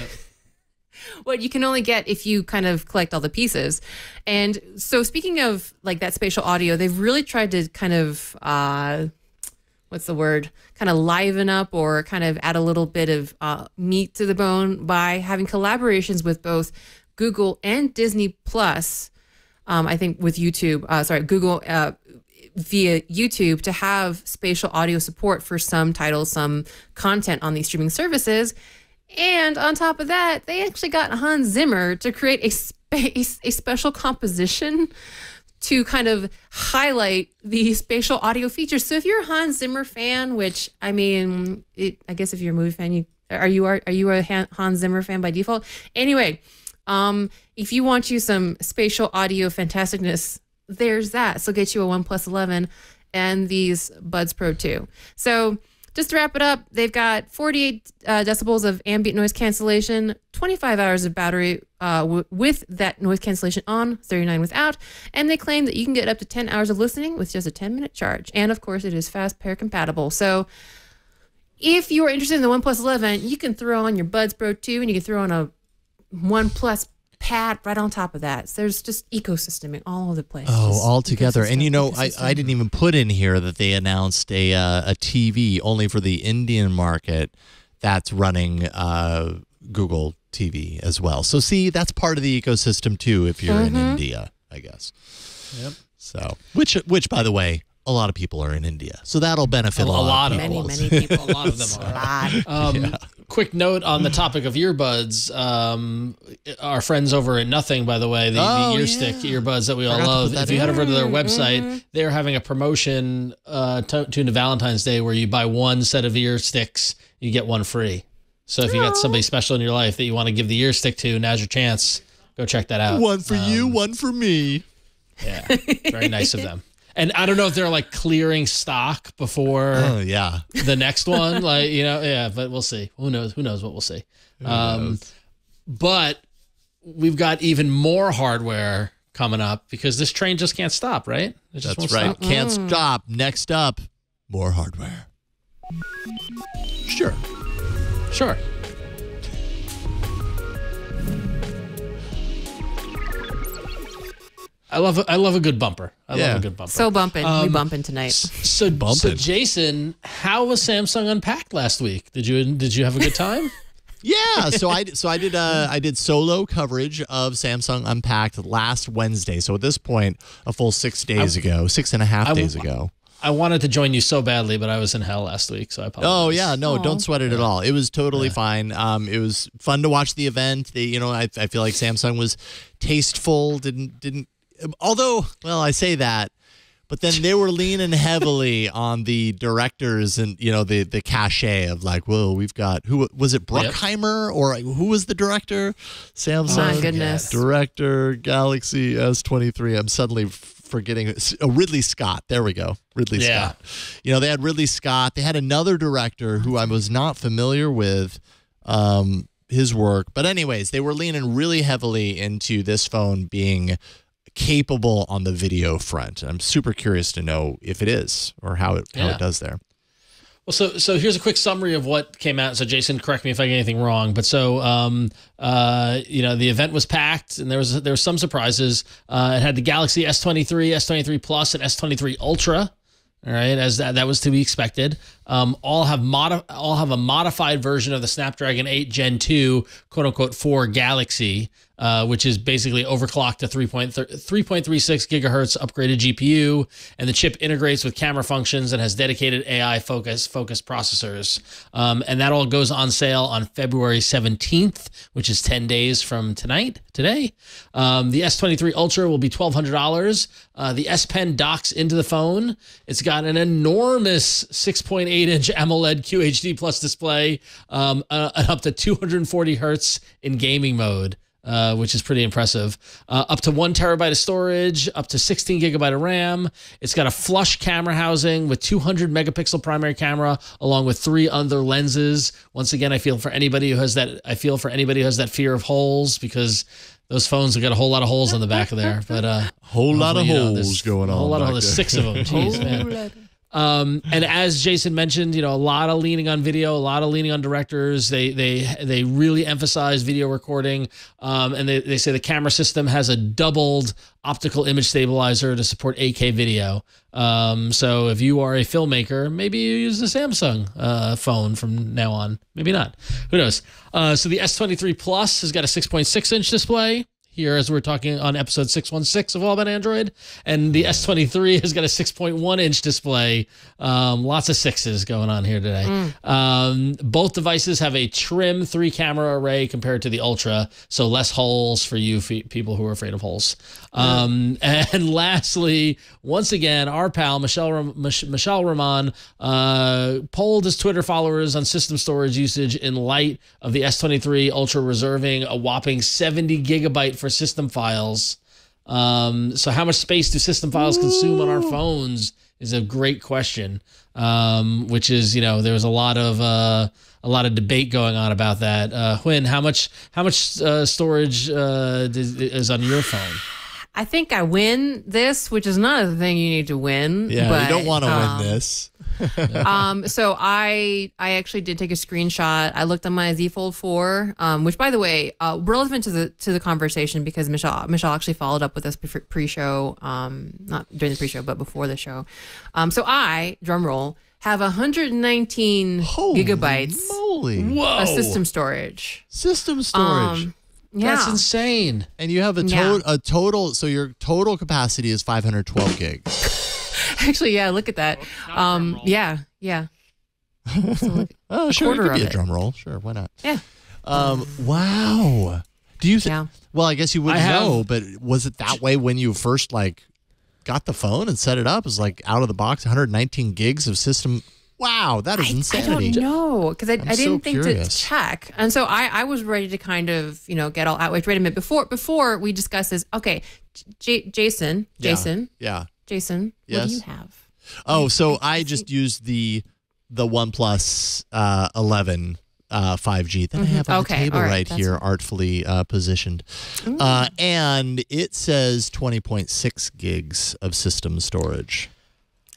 What you can only get if you kind of collect all the pieces. And so speaking of like that spatial audio, they've really tried to kind of, kind of liven up or kind of add a little bit of meat to the bone by having collaborations with both Google and Disney Plus, I think with YouTube, Google via YouTube, to have spatial audio support for some titles, some content on these streaming services. And on top of that, they actually got Hans Zimmer to create a special composition to kind of highlight the spatial audio features. So if you're a Hans Zimmer fan, which I mean, I guess if you're a movie fan, are you a Hans Zimmer fan by default? Anyway, if you want some spatial audio fantasticness, there's that. So get you a OnePlus 11 and these Buds Pro 2. So just to wrap it up, they've got 48 decibels of ambient noise cancellation, 25 hours of battery with that noise cancellation on, 39 without, and they claim that you can get up to 10 hours of listening with just a 10-minute charge. And of course, it is fast pair compatible. So if you are interested in the OnePlus 11, you can throw on your Buds Pro 2 and you can throw on a OnePlus Pad right on top of that. So there's just ecosysteming all over the place. Oh, all together. And I didn't even put in here that they announced a TV only for the Indian market that's running Google TV as well. So see, that's part of the ecosystem too if you're in India, I guess. Yep. So which by the way, a lot of people are in India, so that'll benefit a lot of people. Many people. A lot of them are. Quick note on the topic of earbuds. Our friends over at Nothing, by the way, the earstick earbuds that we all love. If you head over to their website, they're having a promotion tuned to Valentine's Day where you buy one set of ear sticks, you get one free. So if you got somebody special in your life that you want to give the ear stick to, now's your chance. Go check that out. One for you, one for me. Yeah, very nice of them. And I don't know if they're like clearing stock before the next one, but we'll see. Who knows what we'll see. But we've got even more hardware coming up because this train just can't stop, right? It just That's right. Stop. Can't stop. Next up, more hardware. Sure. I love a good bumper. I love a good bumper. So bumping. We bumping tonight. So Jason, how was Samsung Unpacked last week? Did you have a good time? Yeah, so I did solo coverage of Samsung Unpacked last Wednesday. So at this point, a full 6 days ago, 6.5 days ago. I wanted to join you so badly, but I was in hell last week, so I apologize. Oh yeah, no, don't sweat it at all. It was totally fine. It was fun to watch the event. I feel like Samsung was tasteful. Didn't. Although, well, I say that, but then they were leaning heavily on the directors and, the cachet of like, whoa, we've got, who was it, Bruckheimer? Or who was the director? Samsung. My goodness. Director, Galaxy S23. I'm suddenly forgetting. Ridley Scott. There we go. Ridley Scott. They had Ridley Scott. They had another director who I was not familiar with his work. But anyways, they were leaning really heavily into this phone being capable on the video front. I'm super curious to know if it is or how it does there. Well, so here's a quick summary of what came out. So Jason, correct me if I get anything wrong. But so the event was packed, and there was some surprises. It had the Galaxy S23, S23 Plus, and S23 Ultra. All right, as that was to be expected. All have a modified version of the Snapdragon 8 Gen 2 quote unquote 4 Galaxy, which is basically overclocked to 3.36 gigahertz upgraded GPU, and the chip integrates with camera functions and has dedicated AI focus processors. And that all goes on sale on February 17th, which is 10 days from today. The S23 Ultra will be $1,200. The S Pen docks into the phone. It's got an enormous 6.8-inch AMOLED QHD Plus display, up to 240 hertz in gaming mode. Which is pretty impressive. Up to 1 terabyte of storage, up to 16 gigabyte of RAM. It's got a flush camera housing with 200 megapixel primary camera, along with 3 other lenses. Once again, I feel for anybody who has that fear of holes, because those phones have got a whole lot of holes on the back of there. But whole lot of holes going on. A whole lot of holes. There's 6 of them. Jeez, man. And as Jason mentioned, a lot of leaning on video, a lot of leaning on directors. They really emphasize video recording. And they say the camera system has a doubled optical image stabilizer to support 8K video. So if you are a filmmaker, maybe you use the Samsung phone from now on. Maybe not. Who knows? So the S23 Plus has got a 6.6-inch display. Here, as we're talking on episode 616 of All About Android, and the S23 has got a 6.1-inch display. Lots of 6s going on here today. Both devices have a trim 3-camera array compared to the Ultra, so less holes for you people who are afraid of holes. And lastly, once again, our pal Michelle Rahman polled his Twitter followers on system storage usage in light of the S23 Ultra reserving a whopping 70 gigabyte for system files. So how much space do system files consume on our phones is a great question. Which is, there was a lot of debate going on about that. Huynh, how much storage is on your phone? I think I win this, which is not a thing you need to win. Yeah, but, you don't want to win this. So I actually did take a screenshot. I looked on my Z Fold 4, which, by the way, relevant to the conversation, because Michelle actually followed up with us pre-show, not during the pre-show, but before the show. So I, drum roll, have 119 gigabytes of system storage. System storage. Yeah. That's insane. And you have a total, so your total capacity is 512 gigs. Actually, yeah, look at that. Yeah. So oh, sure, it could be a drum roll. Sure, why not? Yeah. Wow. Do you? Well, I guess you wouldn't know, but was it that way when you first got the phone and set it up? It was out of the box, 119 gigs of system. Wow, that is insanity. I don't know, because I didn't think to check. And so I was ready to kind of, get all outraged. Wait a minute, before we discuss this, okay, Jason. Yeah. Jason, yes. What do you have? Oh, so I just used the OnePlus 11 5G that I have on the table right here, artfully positioned. And it says 20.6 gigs of system storage.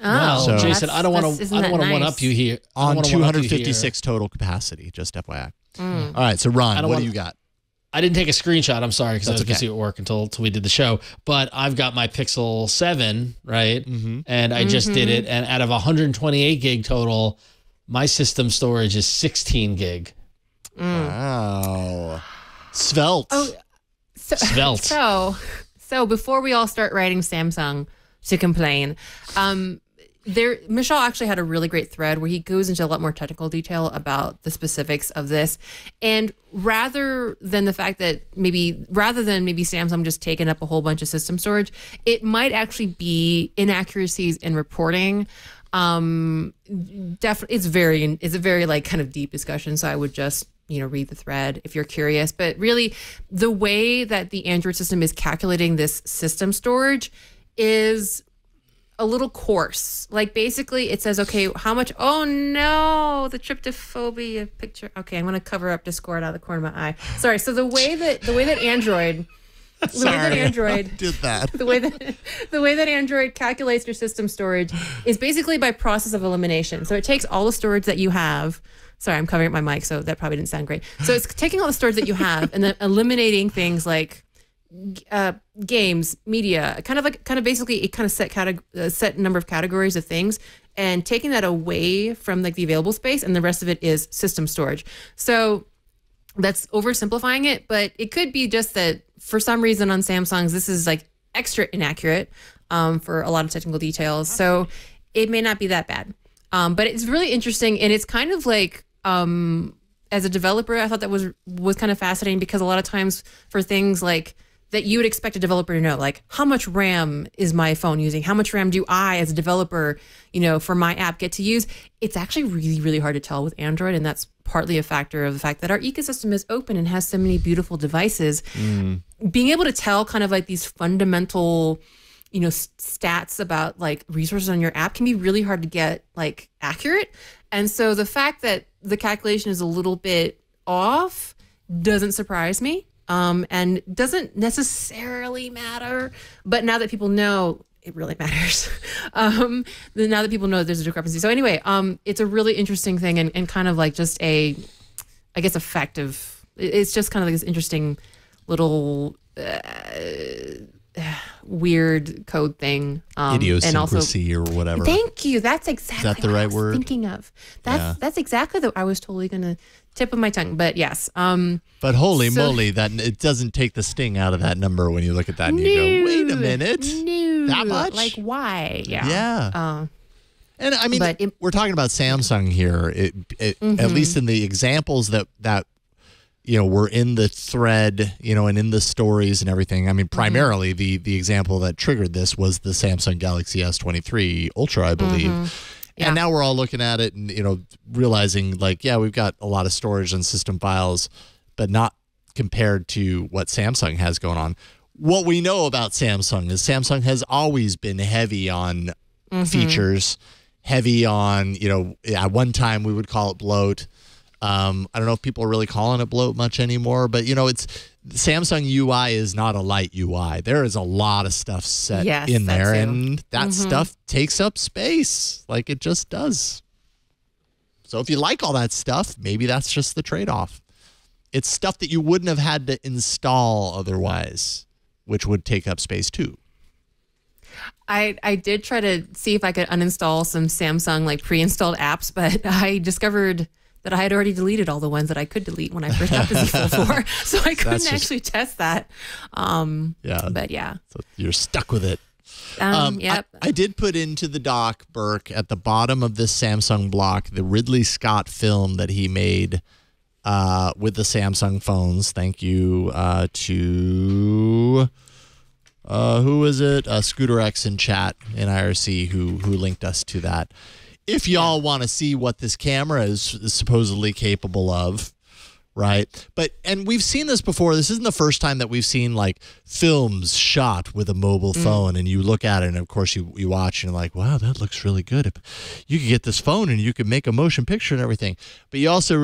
Oh, so, Jason, I don't want to one up you here. On 256 total capacity, just FYI. All right, so Ron, what do you got? I didn't take a screenshot. I'm sorry, because I was busy at work until we did the show. But I've got my Pixel 7, right? And I just did it. And out of 128 gig total, my system storage is 16 gig. Wow. Svelte. Oh, Svelte. So before we all start writing Samsung to complain, Michelle actually had a really great thread where he goes into a lot more technical detail about the specifics of this. And rather than maybe Samsung just taking up a whole bunch of system storage, it might actually be inaccuracies in reporting. Definitely, it's a very kind of deep discussion. So I would just read the thread if you're curious. But really, the way that the Android system is calculating this system storage is a little coarse. Basically it says, okay, how much, oh no, the tryptophobia picture. Okay, I'm going to cover up Discord out of the corner of my eye. Sorry. So the way that Android Android did that. the way that Android calculates your system storage is basically by process of elimination. So it takes all the storage that you have. Sorry, I'm covering up my mic, so that probably didn't sound great. So it's taking all the storage that you have and then eliminating things like games, media, kind of basically a kind of set number of categories of things, and taking that away from like the available space, and the rest of it is system storage. So that's oversimplifying it, but it could be just that for some reason on Samsung's, this is like extra inaccurate for a lot of technical details. So it may not be that bad. But it's really interesting, and it's kind of like, as a developer, I thought that was kind of fascinating, because a lot of times for things like that you would expect a developer to know, like how much RAM is my phone using? How much RAM do I, as a developer, for my app get to use? It's actually really, really hard to tell with Android, and that's partly a factor of the fact that our ecosystem is open and has so many beautiful devices. Being able to tell kind of like these fundamental, stats about like resources on your app can be really hard to get like accurate. And so the fact that the calculation is a little bit off doesn't surprise me. And doesn't necessarily matter, but now that people know, it really matters. Now that people know there's a discrepancy. So anyway, it's a really interesting thing, and kind of like just a effective. It's just kind of like this interesting little weird code thing. Idiosyncrasy or whatever. Thank you. That's exactly Is that the right word? Thinking of. That's exactly I was totally gonna tip of my tongue, but yes. But holy moly, that it doesn't take the sting out of that number when you look at that and you go, wait a minute, that much? Like why? Yeah. Yeah. And I mean, we're talking about Samsung here. At least in the examples that were in the thread, and in the stories and everything. I mean, primarily the example that triggered this was the Samsung Galaxy S23 Ultra, I believe. Yeah. And now we're all looking at it and, realizing like, yeah, we've got a lot of storage and system files, but not compared to what Samsung has going on. What we know about Samsung is Samsung has always been heavy on features, heavy on, at one time we would call it bloat. I don't know if people are really calling it bloat much anymore, but it's Samsung UI is not a light UI. There is a lot of stuff set in there, and that stuff takes up space like it just does. So if you like all that stuff, maybe that's just the trade-off. It's stuff that you wouldn't have had to install otherwise, which would take up space too. I did try to see if I could uninstall some Samsung like pre-installed apps, but I discovered that I had already deleted all the ones that I could delete when I first got the Z Fold 4. So I couldn't actually test that. But yeah. So you're stuck with it. Yep. I did put into the doc, Burke, at the bottom of this Samsung block, the Ridley Scott film that he made with the Samsung phones. Thank you to... who is it? Scooter X in chat in IRC who linked us to that. If y'all want to see what this camera is supposedly capable of, right? And we've seen this before. This isn't the first time that we've seen like films shot with a mobile phone, and you look at it, and of course you watch, and you're like, wow, that looks really good. If you could get this phone and you could make a motion picture and everything. But you also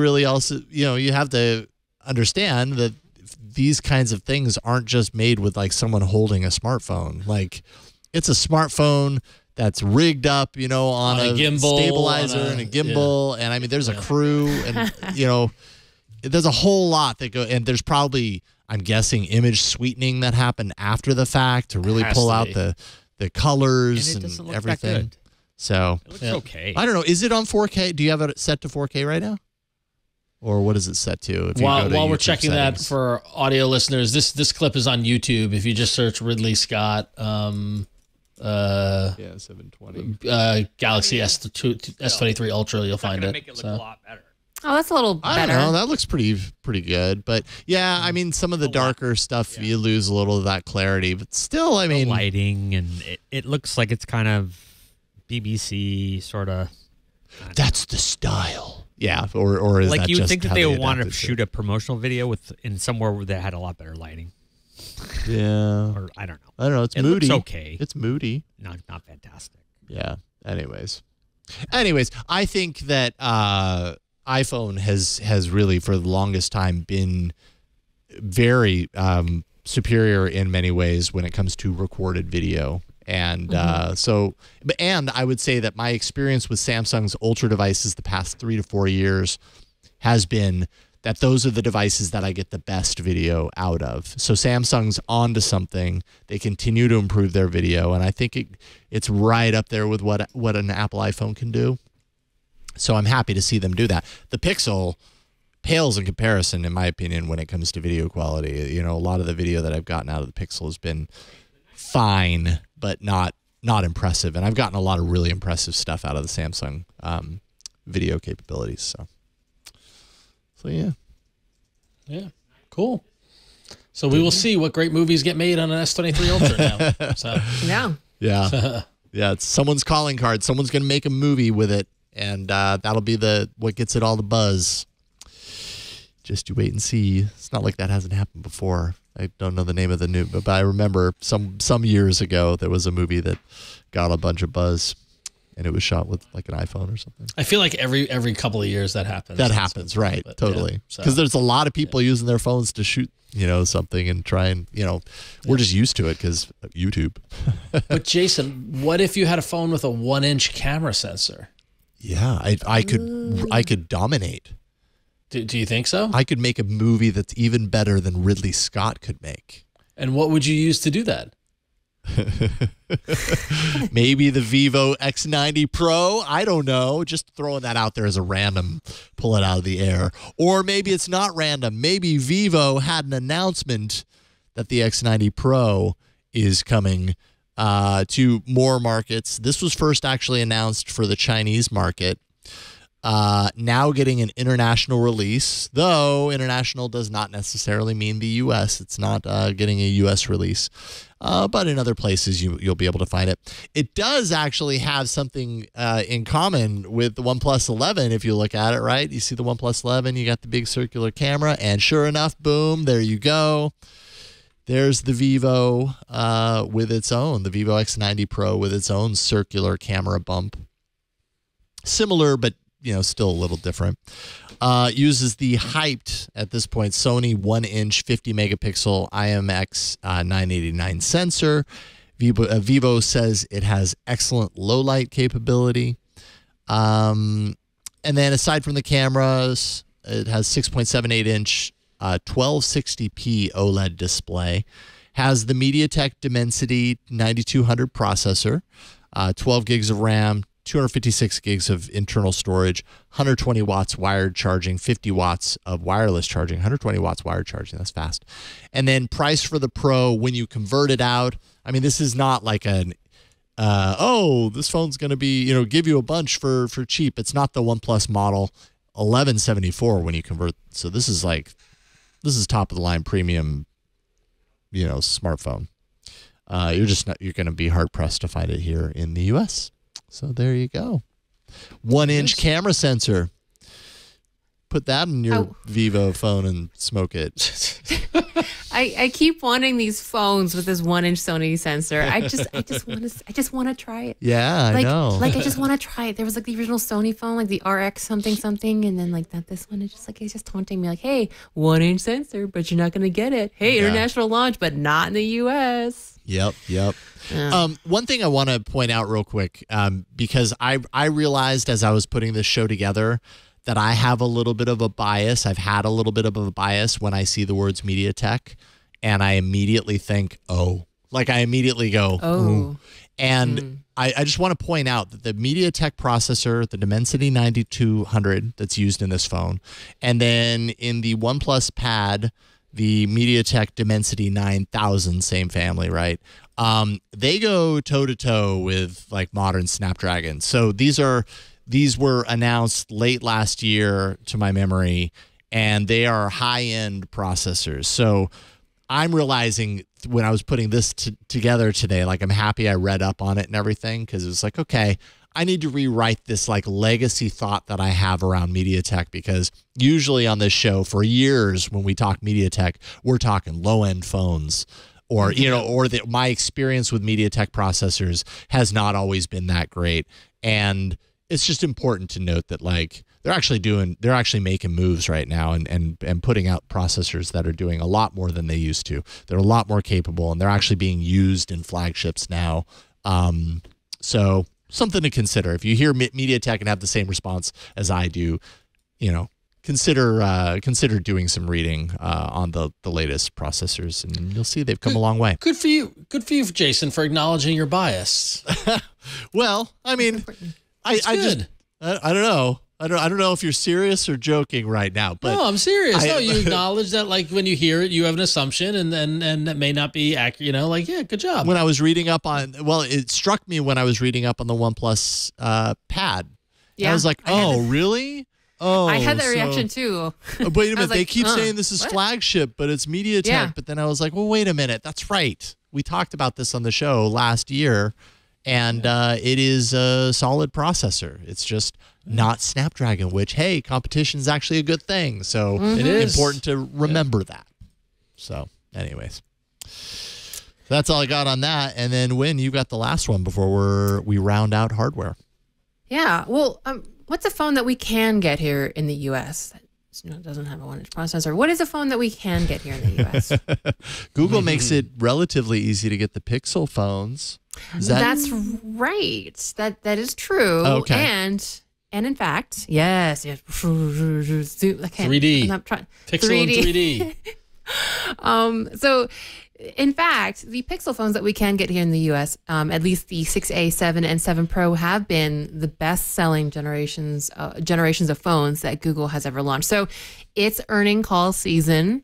you have to understand that these kinds of things aren't just made with like someone holding a smartphone. Like it's a smartphone that's rigged up, on a gimbal, stabilizer and a gimbal. Yeah. And I mean, there's a crew and, there's a whole lot that and there's probably, I'm guessing, image sweetening that happened after the fact to really pull out the colors and everything. So it looks okay. I don't know. Is it on 4K? Do you have it set to 4K right now? Or what is it set to? If while we're checking settings? That for audio listeners, this clip is on YouTube. If you just search Ridley Scott, 720 Galaxy S23 Ultra, you'll find it. Make it look a lot better. Oh, that's a little better. I don't know. That looks pretty good. But yeah, I mean, some of the darker stuff, you lose a little of that clarity. But still, I mean, the lighting, and it looks like it's kind of BBC sort of. That's the style. Yeah, or is like that you would just think that they would want to shoot a promotional video in somewhere where they had a lot better lighting. Yeah. Or I don't know. It's moody. Looks okay. It's moody. Not fantastic. Yeah. Anyways, I think that iPhone has really for the longest time been very superior in many ways when it comes to recorded video. And and I would say that my experience with Samsung's Ultra devices the past 3 to 4 years has been that those are the devices that I get the best video out of. So Samsung's onto something. They continue to improve their video, and I think it's right up there with what an Apple iPhone can do. So I'm happy to see them do that. The Pixel pales in comparison, in my opinion, when it comes to video quality. You know, a lot of the video that I've gotten out of the Pixel has been fine, but not impressive. And I've gotten a lot of really impressive stuff out of the Samsung video capabilities. So yeah. Yeah, cool. So we will see what great movies get made on an S23 Ultra now. So yeah. It's someone's calling card. Someone's going to make a movie with it, and that'll be what gets it all the buzz. Just you wait and see. It's not like that hasn't happened before. I don't know the name of the new, but I remember some years ago there was a movie that got a bunch of buzz, and it was shot with like an iPhone or something. I feel like every couple of years that happens. That happens, right? Totally. Because there's a lot of people using their phones to shoot, something and try and, we're just used to it because of YouTube. But Jason, what if you had a phone with a 1-inch camera sensor? Yeah, I could dominate. Do you think so? I could make a movie that's even better than Ridley Scott could make. And what would you use to do that? Maybe the Vivo X90 Pro. I don't know. Just throwing that out there as a random, pull it out of the air. Or maybe it's not random. Maybe Vivo had an announcement that the X90 Pro is coming to more markets. This was first actually announced for the Chinese market. Now getting an international release, though international does not necessarily mean the U.S. It's not getting a U.S. release, but in other places you'll be able to find it. It does actually have something in common with the OnePlus 11 if you look at it, right? You see the OnePlus 11, you got the big circular camera, and sure enough, boom, there you go. There's the Vivo with its own, the Vivo X90 Pro with its own circular camera bump. Similar, but still a little different. Uses the hyped, at this point, Sony 1-inch 50-megapixel IMX 989 sensor. Vivo says it has excellent low-light capability. And then aside from the cameras, it has 6.78-inch 1260p OLED display. Has the MediaTek Dimensity 9200 processor, 12 gigs of RAM, 256 gigs of internal storage, 120 watts wired charging, 50 watts of wireless charging, 120 watts wired charging. That's fast. And then price for the Pro, when you convert it out, I mean, this is not like an, this phone's going to be, give you a bunch for cheap. It's not the OnePlus model 1174 when you convert. So this is top of the line premium, smartphone. You're going to be hard pressed to find it here in the US. So there you go. 1-inch camera sensor. Put that in your Vivo phone and smoke it. I keep wanting these phones with this 1-inch Sony sensor. I just want to try it. Yeah, I know. I just want to try it. There was the original Sony phone, like the RX something, and then this one is it's just taunting me, hey, 1-inch sensor, but you're not gonna get it. Hey, international launch, but not in the US. Yep. One thing I want to point out real quick, because I realized as I was putting this show together that I have a little bit of a bias. I've had a little bit of a bias when I see the words MediaTek, and I immediately think, I immediately go, oh. And I just want to point out that the MediaTek processor, the Dimensity 9200 that's used in this phone, and then in the OnePlus Pad, the MediaTek Dimensity 9000, same family, right? They go toe-to-toe with modern Snapdragon. So these were announced late last year, to my memory, and they are high-end processors. So I'm realizing when I was putting this together today, I'm happy I read up on it and everything, because it was okay, I need to rewrite this legacy thought that I have around MediaTek, because usually on this show for years when we talk MediaTek, we're talking low-end phones, or my experience with MediaTek processors has not always been that great. And it's just important to note that they're actually making moves right now and putting out processors that are doing a lot more than they used to. They're a lot more capable, and they're actually being used in flagships now. So something to consider. If you hear MediaTek and have the same response as I do, consider doing some reading on the latest processors, and you'll see they've come a long way. Good for you, Jason, for acknowledging your bias. Well, I mean, I don't know. I don't know if you're serious or joking right now, but no, I'm serious. You acknowledge that, like, when you hear it, you have an assumption, and that may not be accurate. Yeah, good job. When I was reading up on, it struck me when I was reading up on the OnePlus Pad. Yeah, I was like, really? Oh, I had that reaction too. Wait a minute, they keep saying this is flagship, but it's MediaTek. Yeah. But then I was like, well, wait a minute, that's right. We talked about this on the show last year, and it is a solid processor. It's just not Snapdragon, which, hey, competition is actually a good thing. So it is important to remember that. So anyways, that's all I got on that. And then, Win, you got the last one before we round out hardware. Yeah. Well, what's a phone that we can get here in the U.S. that doesn't have a 1-inch processor? What is a phone that we can get here in the U.S.? Google makes it relatively easy to get the Pixel phones. That's right. That is true. Okay. And in fact, yes. 3D. I'm not trying. Pixel 3D. in 3D. So, in fact, the Pixel phones that we can get here in the U.S., at least the 6A, 7, and 7 Pro, have been the best-selling generations of phones that Google has ever launched. So, it's earning call season.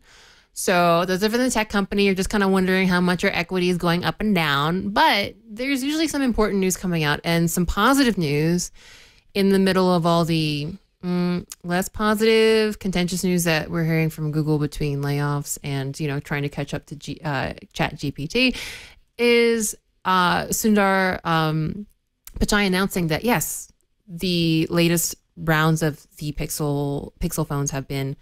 So, those of you in the tech company are just kind of wondering how much your equity is going up and down. But there's usually some important news coming out and some positive news in the middle of all the less positive, contentious news that we're hearing from Google between layoffs and, trying to catch up to ChatGPT, is Sundar Pichai announcing that, yes, the latest rounds of the Pixel phones have been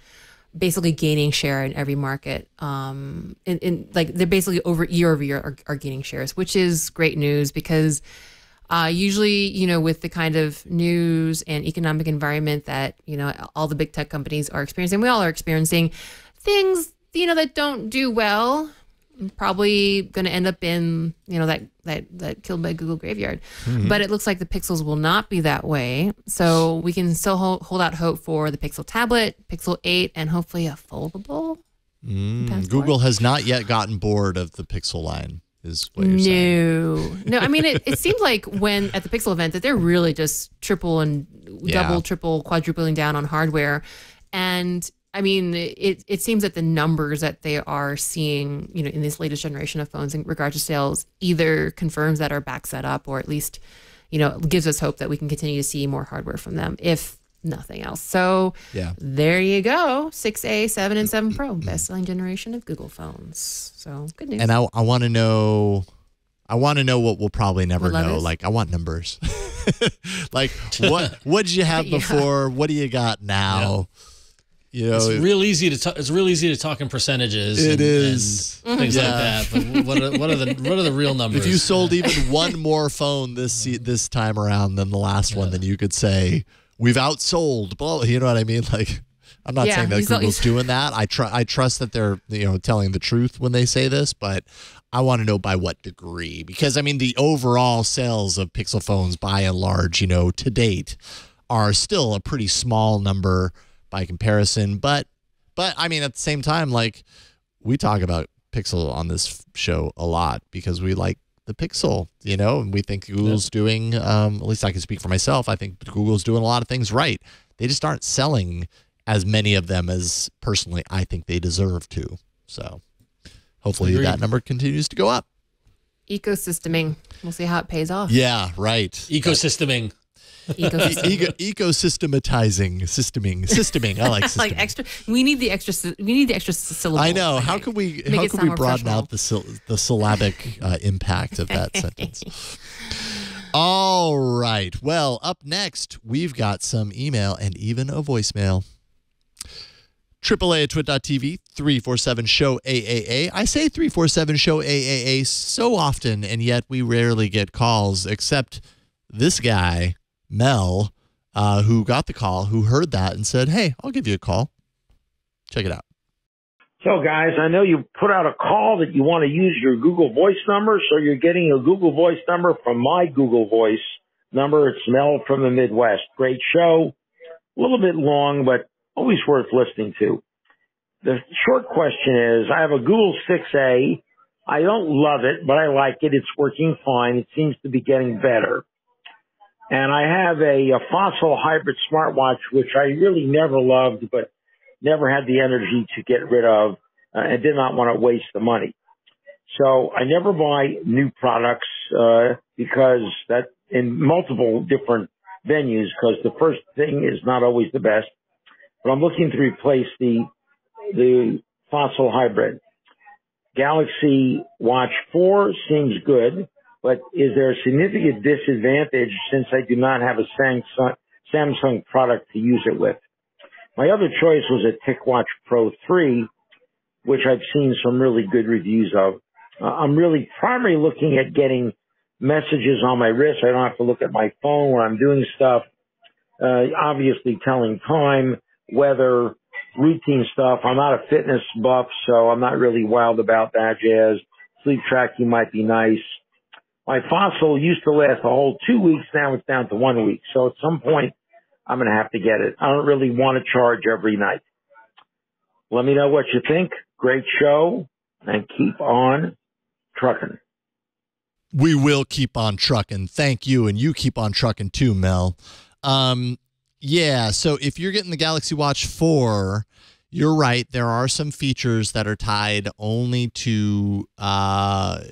basically gaining share in every market. They're basically year over year are gaining shares, which is great news because usually, with the kind of news and economic environment that, all the big tech companies are experiencing, we all are experiencing things, that don't do well, probably going to end up in, that killed by Google graveyard. Mm-hmm. But it looks like the Pixels will not be that way. So we can still hold out hope for the Pixel tablet, Pixel 8, and hopefully a foldable. Google has not yet gotten bored of the Pixel line. Is what you're saying. No. I mean, it seemed like when at the Pixel event that they're really just double, triple, quadrupling down on hardware. And I mean, it seems that the numbers that they are seeing, in this latest generation of phones in regard to sales either confirms that or backs that up, or at least, gives us hope that we can continue to see more hardware from them, if nothing else. So there you go. 6A, 7, and 7 Pro, best-selling generation of Google phones. So good news. And I want to know what we'll probably never know. Like, I want numbers. Like, what did you have before? What do you got now? It's real easy to talk in percentages. It is and things like that. But what are the real numbers? If you sold even one more phone this time around than the last one, then you could say, we've outsold, you know what I mean? Like, I'm not saying that Google's doing that. I trust that they're telling the truth when they say this, but I want to know by what degree. Because I mean, the overall sales of Pixel phones, by and large, to date, are still a pretty small number by comparison. But I mean, at the same time, like, we talk about Pixel on this show a lot because we like the Pixel, and we think Google's doing, at least I can speak for myself, I think Google's doing a lot of things right. They just aren't selling as many of them as, personally, I think they deserve to. So hopefully that number continues to go up. Ecosysteming. We'll see how it pays off. Yeah, right. Ecosysteming. Ecosystematizing, systeming. I like systeming. Like extra. We need the extra syllable. I know. How can we broaden out the syllabic impact of that sentence? All right. Well, up next, we've got some email and even a voicemail. AAA at twit.tv, 347-SHOW-AAA. I say 347-SHOW-AAA so often, and yet we rarely get calls, except this guy, Mel, who got the call, who heard that and said, hey, I'll give you a call. Check it out. So, guys, I know you put out a call that you want to use your Google Voice number, so you're getting a Google Voice number from my Google Voice number. It's Mel from the Midwest. Great show. A little bit long, but always worth listening to. The short question is, I have a Google 6A. I don't love it, but I like it. It's working fine. It seems to be getting better. And I have a Fossil hybrid smartwatch, which I really never loved, but never had the energy to get rid of, and did not want to waste the money. So I never buy new products, because that in multiple different venues, because the first thing is not always the best. But I'm looking to replace the Fossil hybrid. Galaxy Watch 4 seems good, but is there a significant disadvantage since I do not have a Samsung product to use it with? My other choice was a TicWatch Pro 3, which I've seen some really good reviews of. I'm really primarily looking at getting messages on my wrist. I don't have to look at my phone when I'm doing stuff. Obviously telling time, weather, routine stuff. I'm not a fitness buff, so I'm not really wild about that jazz. Sleep tracking might be nice. My Fossil used to last a whole 2 weeks. Now it's down to 1 week. So at some point, I'm going to have to get it. I don't really want to charge every night. Let me know what you think. Great show, and keep on trucking. We will keep on trucking. Thank you, and you keep on trucking too, Mel. Yeah, so if you're getting the Galaxy Watch 4, you're right. There are some features that are tied only to the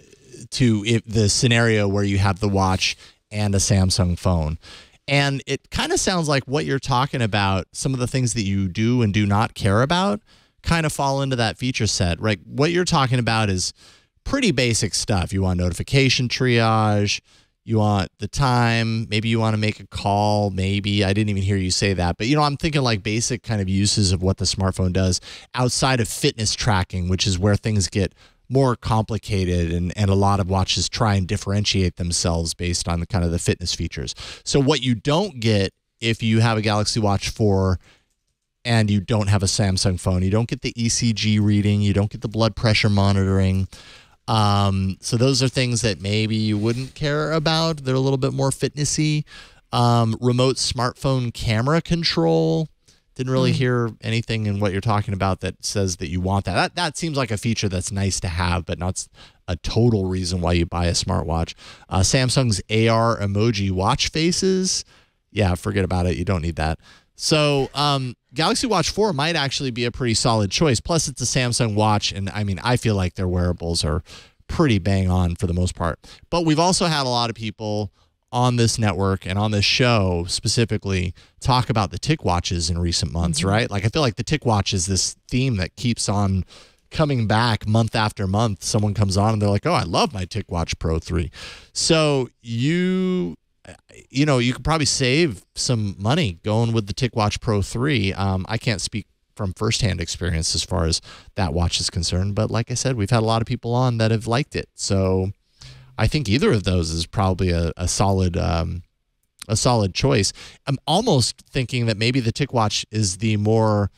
scenario where you have the watch and a Samsung phone. And it kind of sounds like what you're talking about, some of the things that you do and do not care about kind of fall into that feature set, right? What you're talking about is pretty basic stuff. You want notification triage, you want the time, maybe you want to make a call, maybe. I didn't even hear you say that. But, you know, I'm thinking like basic kind of uses of what the smartphone does outside of fitness tracking, which is where things get more complicated, and a lot of watches try and differentiate themselves based on the kind of the fitness features. So what you don't get if you have a Galaxy Watch 4 and you don't have a Samsung phone, you don't get the ECG reading, you don't get the blood pressure monitoring. So those are things that maybe you wouldn't care about. They're a little bit more fitnessy. Remote smartphone camera control. Didn't really hear anything in what you're talking about that says that you want that. That seems like a feature that's nice to have, but not a total reason why you buy a smartwatch. Samsung's AR emoji watch faces. Yeah, forget about it. You don't need that. So Galaxy Watch 4 might actually be a pretty solid choice. Plus, it's a Samsung watch, and I mean, I feel like their wearables are pretty bang on for the most part. But we've also had a lot of people on this network and on this show specifically talk about the TicWatches in recent months, right? Like I feel like the TicWatch is this theme that keeps on coming back month after month. Someone comes on and they're like, oh, I love my TicWatch Pro 3. So you could probably save some money going with the TicWatch Pro 3. I can't speak from firsthand experience as far as that watch is concerned, but like I said, we've had a lot of people on that have liked it. So I think either of those is probably a solid choice. I'm almost thinking that maybe the TicWatch is the more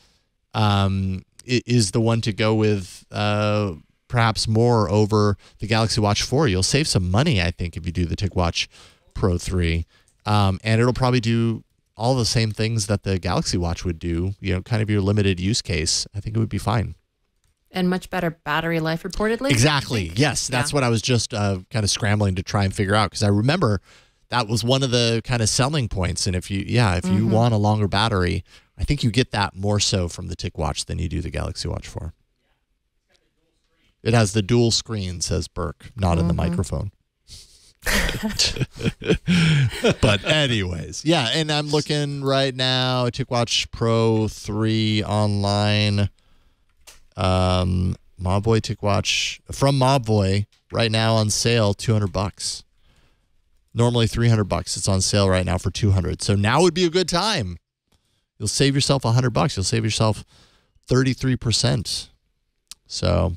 is the one to go with perhaps more over the Galaxy Watch 4. You'll save some money, I think, if you do the TicWatch Pro 3, and it'll probably do all the same things that the Galaxy Watch would do. You know, kind of your limited use case. I think it would be fine. And much better battery life, reportedly. Exactly. Yes, that's what I was just kind of scrambling to try and figure out, because I remember that was one of the kind of selling points. And if you want a longer battery, I think you get that more so from the TicWatch than you do the Galaxy Watch 4. It has the dual screen, says Burke, not in the microphone. But anyways, yeah, and I'm looking right now, TicWatch Pro 3 online. Mobvoi TicWatch from Mobvoi right now on sale, $200. Normally $300. It's on sale right now for $200. So now would be a good time. You'll save yourself $100. You'll save yourself 33%. So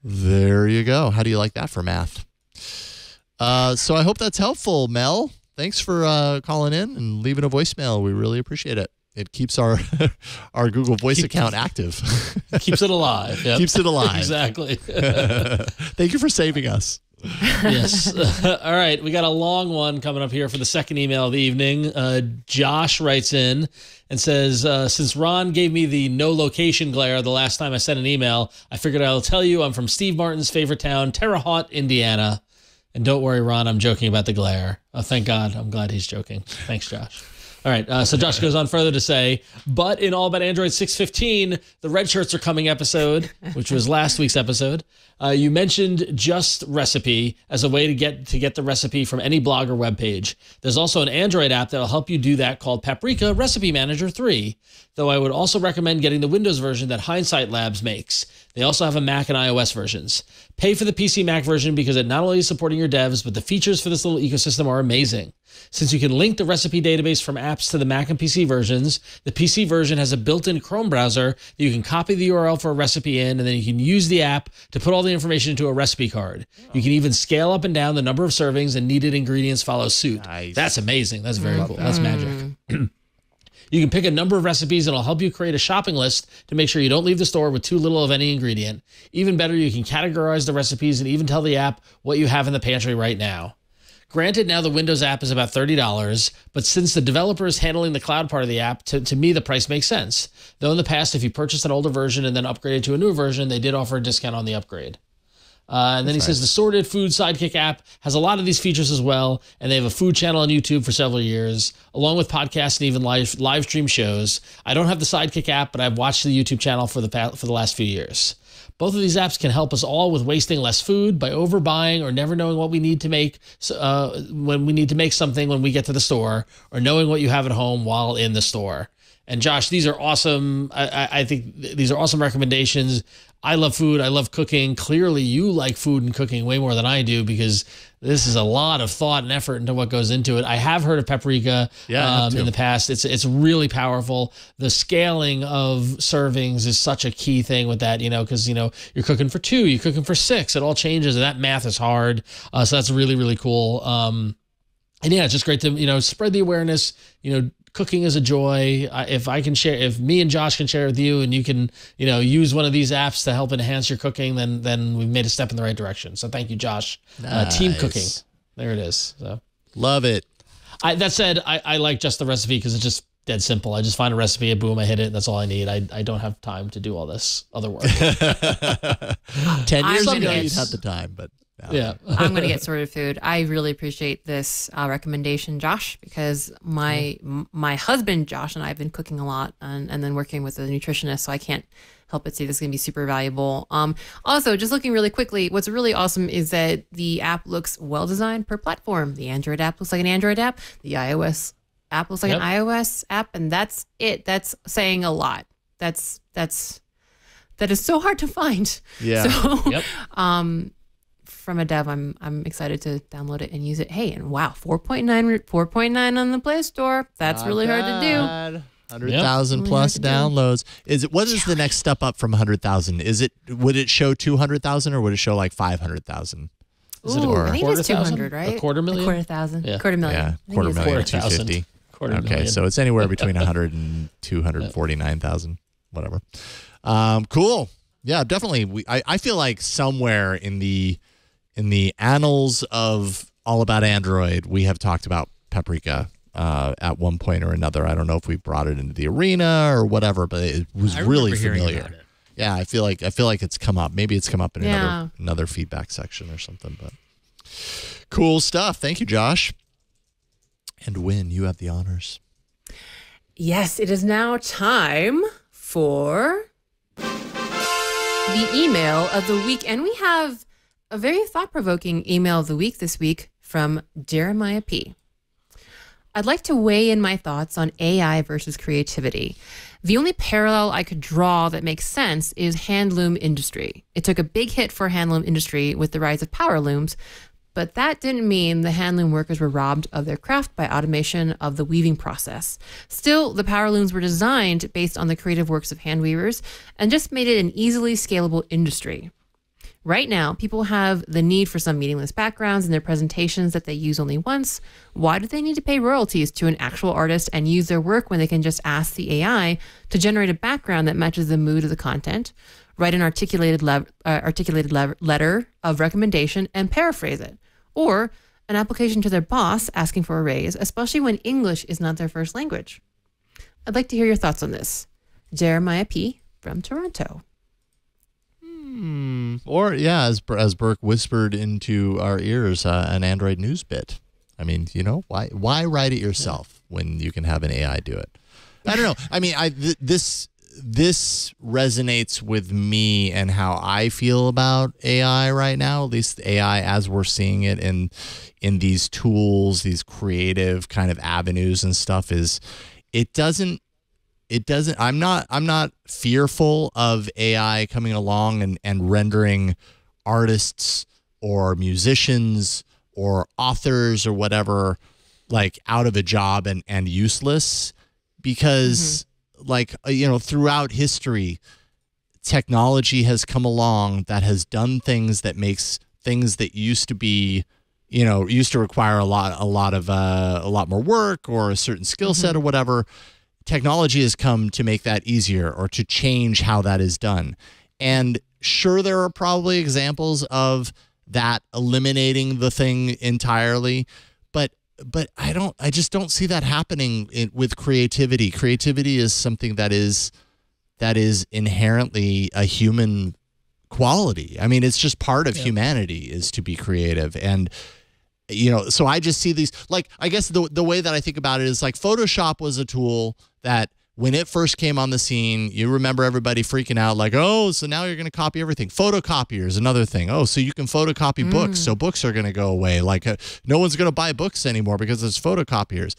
there you go. How do you like that for math? So I hope that's helpful, Mel. thanks for calling in and leaving a voicemail. We really appreciate it. It keeps our our Google Voice account active. Keeps it alive. Yep. Keeps it alive. Exactly. Thank you for saving us. Yes. All right. We got a long one coming up here for the second email of the evening. Josh writes in and says, since Ron gave me the no location glare the last time I sent an email, I figured I'll tell you I'm from Steve Martin's favorite town, Terre Haute, Indiana. And don't worry, Ron, I'm joking about the glare. Oh, thank God. I'm glad he's joking. Thanks, Josh. All right, so Josh goes on further to say, but in All About Android 6.15, the Red Shirts Are Coming episode, which was last week's episode, you mentioned Just Recipe as a way to get the recipe from any blog or web page. There's also an Android app that will help you do that called Paprika Recipe Manager 3, though I would also recommend getting the Windows version that Hindsight Labs makes. They also have a Mac and iOS versions. Pay for the PC Mac version because it not only is supporting your devs, but the features for this little ecosystem are amazing. Since you can link the recipe database from apps to the Mac and PC versions, the PC version has a built-in Chrome browser that you can copy the URL for a recipe in, and then you can use the app to put all the information into a recipe card. You can even scale up and down the number of servings, and needed ingredients follow suit. Nice. That's amazing. That's very cool. That's magic. You can pick a number of recipes and it'll help you create a shopping list to make sure you don't leave the store with too little of any ingredient. Even better, you can categorize the recipes and even tell the app what you have in the pantry right now. Granted, now the Windows app is about $30, but since the developer is handling the cloud part of the app, to me, the price makes sense. Though in the past, if you purchased an older version and then upgraded to a new version, they did offer a discount on the upgrade. And then he says the Sorted Food Sidekick app has a lot of these features as well, and they have a food channel on YouTube for several years, along with podcasts and even live stream shows. I don't have the Sidekick app, but I've watched the YouTube channel for the last few years. Both of these apps can help us all with wasting less food by overbuying or never knowing what we need to make when we need to make something when we get to the store, or knowing what you have at home while in the store. And Josh, these are awesome. I think these are awesome recommendations. I love food. I love cooking. Clearly, you like food and cooking way more than I do, because this is a lot of thought and effort into what goes into it. I have heard of Paprika in the past. It's really powerful. The scaling of servings is such a key thing with that, because, you're cooking for 2, you're cooking for 6. It all changes, and that math is hard. So that's really, really cool. And yeah, it's just great to, spread the awareness, cooking is a joy. If me and Josh can share with you, and you can, use one of these apps to help enhance your cooking, then we've made a step in the right direction. So thank you, Josh. Nice. Team cooking. There it is. So love it. That said, I like Just the Recipe because it's just dead simple. I just find a recipe, boom, I hit it, and that's all I need. I don't have time to do all this other work. 10 years ago, you'd have the time, but yeah. I'm going to get Sorted Food. I really appreciate this recommendation, Josh, because my husband, Josh, and I have been cooking a lot and then working with a nutritionist, so I can't help but see this is going to be super valuable. Also, just looking really quickly, what's really awesome is that the app looks well-designed per platform. The Android app looks like an Android app. The iOS app looks like an iOS app, and that's it. That's saying a lot. That is so hard to find. Yeah. So, from a dev, I'm excited to download it and use it. Hey, and wow, 4.9 on the Play Store. That's really hard to do. 100,000 plus downloads. What is the next step up from 100,000? Would it show 200,000 or would it show like 500,000? I think it's 200, right? A quarter million? A quarter thousand. Yeah. Quarter million. Yeah, quarter million, 250. Okay, so it's anywhere between 100 and 249,000, whatever. Cool. Yeah, definitely. I feel like somewhere in the annals of All About Android, we have talked about Paprika at one point or another. I don't know if we brought it into the arena or whatever, but it was really familiar. Yeah, I feel like it's come up. Maybe it's come up in another feedback section or something. But cool stuff. Thank you, Josh. And Wynn, you have the honors. Yes, it is now time for the email of the week, and we have a very thought-provoking email of the week this week from Jeremiah P. I'd like to weigh in my thoughts on AI versus creativity. The only parallel I could draw that makes sense is handloom industry. It took a big hit for handloom industry with the rise of power looms, but that didn't mean the handloom workers were robbed of their craft by automation of the weaving process. Still, the power looms were designed based on the creative works of hand weavers and just made it an easily scalable industry. Right now, people have the need for some meaningless backgrounds in their presentations that they use only once. Why do they need to pay royalties to an actual artist and use their work when they can just ask the AI to generate a background that matches the mood of the content, write an articulated letter of recommendation and paraphrase it? Or an application to their boss asking for a raise, especially when English is not their first language? I'd like to hear your thoughts on this. Jeremiah P. from Toronto. Or, yeah, as Burke whispered into our ears, an Android news bit. I mean, you know, why write it yourself when you can have an AI do it? I don't know. I mean, this resonates with me and how I feel about AI right now, at least AI as we're seeing it in these tools, these creative kind of avenues and stuff, is it doesn't, I'm not fearful of AI coming along and rendering artists or musicians or authors or whatever like out of a job and useless, because like, you know, throughout history, technology has come along that has done things that makes things that used to be, you know, used to require a lot more work or a certain skill set or whatever. Technology has come to make that easier or to change how that is done. And sure, there are probably examples of that eliminating the thing entirely, but I just don't see that happening with creativity. Creativity is something that is inherently a human quality. I mean, it's just part of humanity is to be creative. And you know, so I just see these, like, I guess the way that I think about it is like Photoshop was a tool that when it first came on the scene, you remember everybody freaking out like, oh, so now you're going to copy everything. Photocopier is another thing. Oh, so you can photocopy books. So books are going to go away. Like no one's going to buy books anymore because there's photocopiers.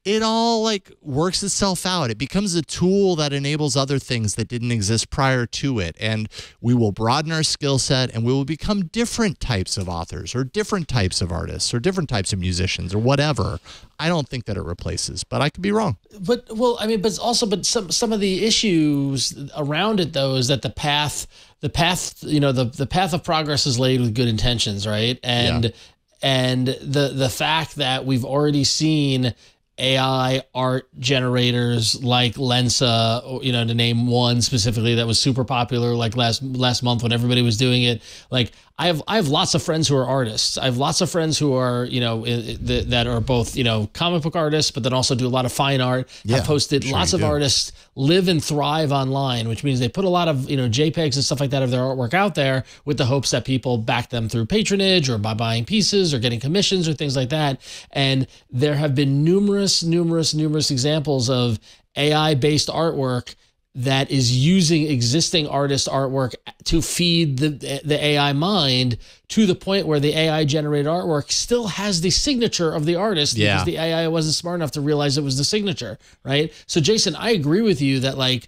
It all like works itself out. It becomes a tool that enables other things that didn't exist prior to it. And we will broaden our skill set and we will become different types of authors or different types of artists or different types of musicians or whatever. I don't think that it replaces, but I could be wrong. But some of the issues around it though is that the path, you know, the path of progress is laid with good intentions, right? And the fact that we've already seen AI art generators like Lensa, you know, to name one specifically that was super popular like last month when everybody was doing it. Like I have lots of friends who are artists. I have lots of friends who are, you know, that are both, you know, comic book artists, but then also do a lot of fine art. Yeah, have posted lots of artists live and thrive online, which means they put a lot of, you know, JPEGs and stuff like that of their artwork out there with the hopes that people back them through patronage or by buying pieces or getting commissions or things like that. And there have been numerous examples of AI-based artwork that is using existing artist artwork to feed the AI mind to the point where the AI generated artwork still has the signature of the artist because the AI wasn't smart enough to realize it was the signature, right? So Jason, I agree with you that like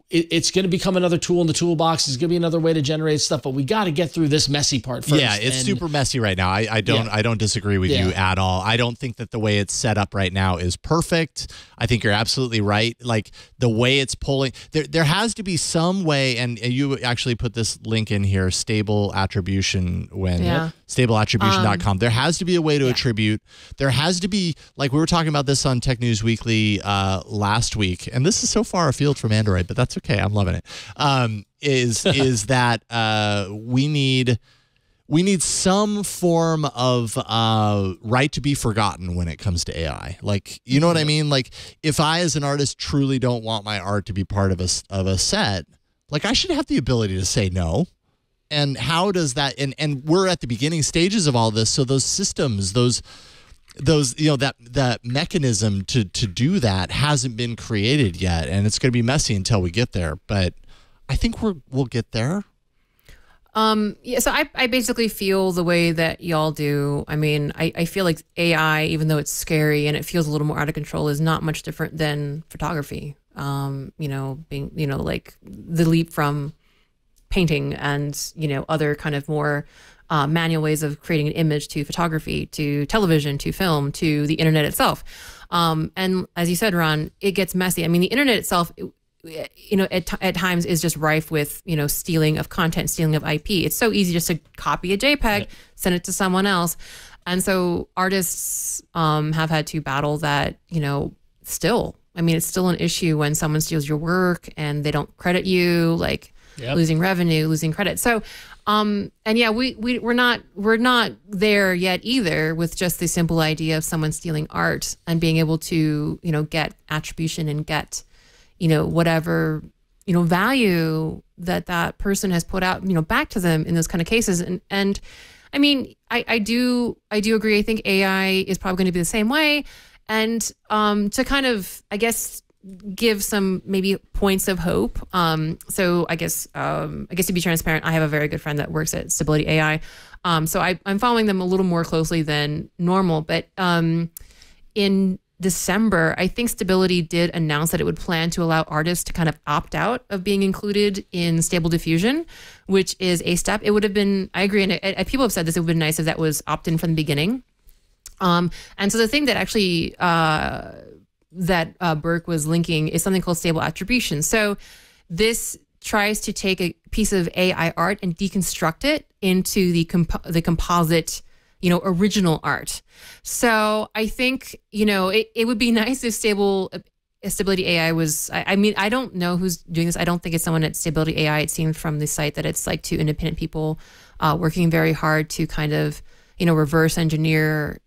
it's going to become another tool in the toolbox. It's going to be another way to generate stuff, but we got to get through this messy part first. Yeah, it's super messy right now. I don't disagree with you at all. I don't think that the way it's set up right now is perfect. I think you're absolutely right. Like the way it's pulling, there has to be some way, and you actually put this link in here, stable attribution stableattribution.com. There has to be a way to attribute. There has to be, like we were talking about this on Tech News Weekly last week, and this is so far afield from Android, but that's okay. I'm loving it. Is that we need some form of right to be forgotten when it comes to AI. Like, you know what I mean? Like, if I as an artist truly don't want my art to be part of a set, like I should have the ability to say no. And how does that? And we're at the beginning stages of all this, so those systems, those you know, that mechanism to do that hasn't been created yet, and it's going to be messy until we get there. But I think we'll get there. Yeah, so I basically feel the way that y'all do. I mean, I feel like AI, even though it's scary and it feels a little more out of control, is not much different than photography. You know, being, you know, like the leap from painting and, you know, other kind of more manual ways of creating an image to photography, to television, to film, to the internet itself. And as you said, Ron, it gets messy. I mean, the internet itself, at times is just rife with, stealing of content, stealing of IP. It's so easy just to copy a JPEG, send it to someone else. And so artists have had to battle that, still. I mean, it's still an issue when someone steals your work and they don't credit you, like losing revenue, losing credit. So, and yeah, we're not there yet either with just the simple idea of someone stealing art and being able to, get attribution and get, whatever, value that person has put out, back to them in those kind of cases. And I mean, I do agree. I think AI is probably going to be the same way. And to kind of, I guess, give some maybe points of hope. So I guess to be transparent, I have a very good friend that works at Stability AI. So I'm following them a little more closely than normal. But in December, I think Stability did announce that it would plan to allow artists to kind of opt out of being included in Stable Diffusion, which is a step. It would have been, I agree, and people have said this, it would have been nice if that was opt-in from the beginning. And so the thing that actually that Burke was linking is something called stable attribution. So this tries to take a piece of AI art and deconstruct it into the composite, original art. So I think, it would be nice if Stability AI was, I mean, I don't know who's doing this. I don't think it's someone at Stability AI. It seemed from the site that it's like two independent people working very hard to kind of, reverse engineer,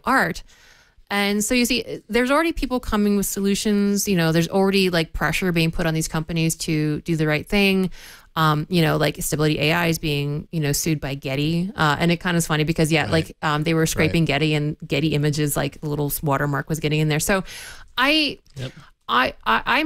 art. And so you see, there's already people coming with solutions, there's already like pressure being put on these companies to do the right thing. Like Stability AI is being, sued by Getty. And it kind of is funny because, they were scraping Getty, and Getty Images, like the little watermark was getting in there. So I'm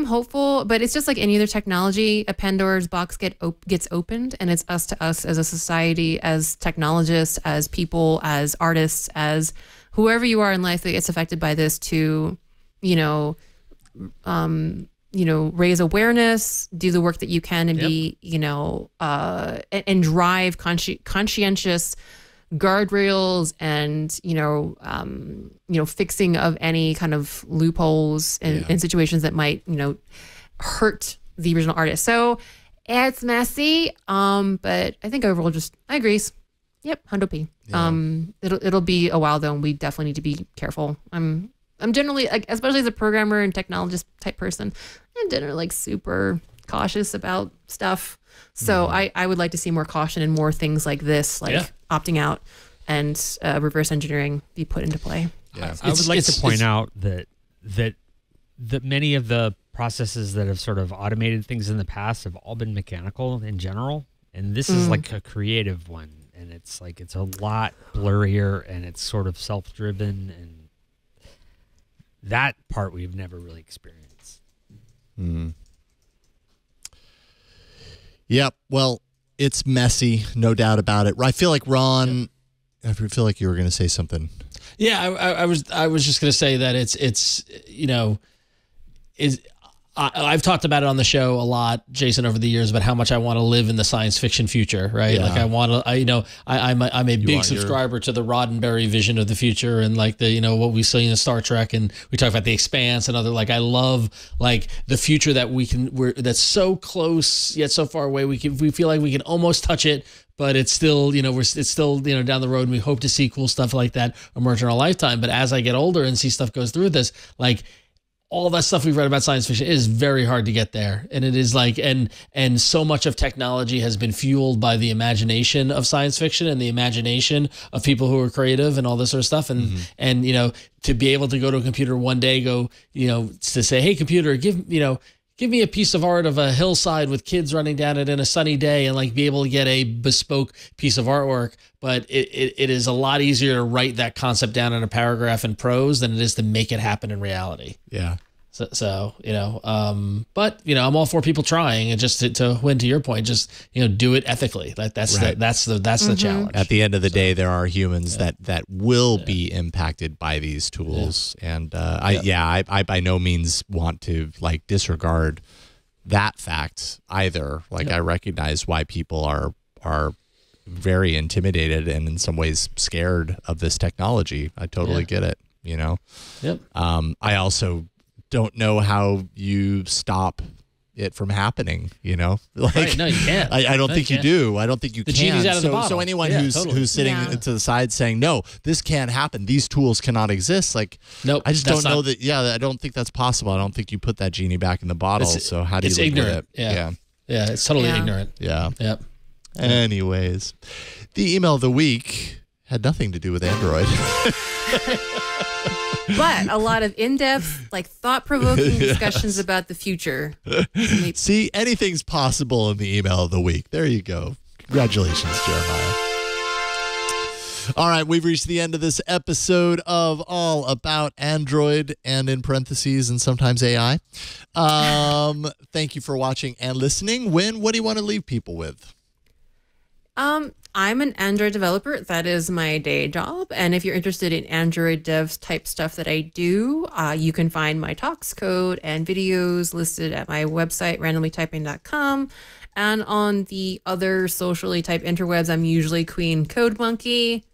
hopeful, but it's just like any other technology. A Pandora's box gets opened, and it's us to us as a society, as technologists, as people, as artists, as whoever you are in life that gets affected by this to, raise awareness, do the work that you can, and be, and drive conscientious guardrails and, fixing of any kind of loopholes and situations that might, hurt the original artist. So it's messy, but I think overall I agree. Yep, 100p. Yeah. It'll be a while though, and we definitely need to be careful. I'm generally, like, especially as a programmer and technologist type person, I'm generally like super cautious about stuff. So I would like to see more caution and more things like this, like opting out and reverse engineering be put into play. Yeah. I would like to point out that many of the processes that have sort of automated things in the past have all been mechanical in general, and this is like a creative one. And it's like, it's a lot blurrier, and it's sort of self-driven, and that part we've never really experienced. Yep. Well, it's messy, no doubt about it. I feel like Ron, I feel like you were going to say something. Yeah, I was just going to say that I've talked about it on the show a lot, Jason, over the years, about how much I want to live in the science fiction future, right? Yeah. Like I want to, I'm a big subscriber to the Roddenberry vision of the future, and like the, what we see in Star Trek, and we talk about the Expanse and other, like, I love like the future that that's so close yet so far away. We feel like we can almost touch it, but it's still, it's still, down the road, and we hope to see cool stuff like that emerge in our lifetime. But as I get older and see stuff goes through this, like, all that stuff we've read about science fiction is very hard to get there. And it is like, and so much of technology has been fueled by the imagination of science fiction and the imagination of people who are creative and all this sort of stuff. And, to be able to go to a computer one day, to say, hey, computer, give me a piece of art of a hillside with kids running down it in a sunny day, and like be able to get a bespoke piece of artwork. But it is a lot easier to write that concept down in a paragraph in prose than it is to make it happen in reality. Yeah. So but I'm all for people trying, and just to win, to your point, just do it ethically. That's right. That's the challenge. At the end of the day, there are humans that will be impacted by these tools, and I by no means want to like disregard that fact either. Like I recognize why people are very intimidated and in some ways scared of this technology. I totally get it. Yep. I also don't know how you stop it from happening, you know? Like, right. No, you can't. I don't think you do. I don't think you can. Genie's out of the bottle. So anyone who's sitting to the side saying, no, this can't happen, these tools cannot exist, like, nope, I just don't know that. Yeah, I don't think that's possible. I don't think you put that genie back in the bottle. So how do you live ignorant. with it? Yeah, it's totally ignorant. Yeah. Yep. Anyways, the email of the week had nothing to do with Android. But a lot of in-depth, like thought-provoking discussions about the future. See, anything's possible in the email of the week. There you go. Congratulations, Jeremiah. All right, we've reached the end of this episode of All About Android, and in parentheses, and sometimes AI. Thank you for watching and listening. Wynn, what do you want to leave people with? I'm an Android developer. That is my day job. And if you're interested in Android devs type stuff that I do, you can find my talks, code, and videos listed at my website, randomlytyping.com. And on the other socially typed interwebs, I'm usually Queen Code Monkey.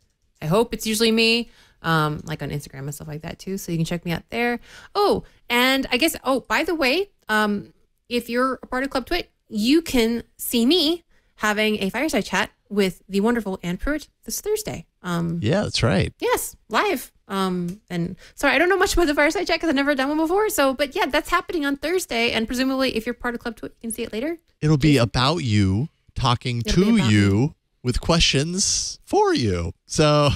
I hope it's usually me. Like on Instagram and stuff like that too. So you can check me out there. Oh, and I guess, by the way, if you're a part of Club Twit, you can see me having a fireside chat with the wonderful Ann Pruitt this Thursday. Yeah, that's right. Yes, live. And sorry, I don't know much about the fireside chat because I've never done one before. But yeah, that's happening on Thursday. And presumably, if you're part of Club Twit, you can see it later. It'll be about you, talking to you with questions for you. So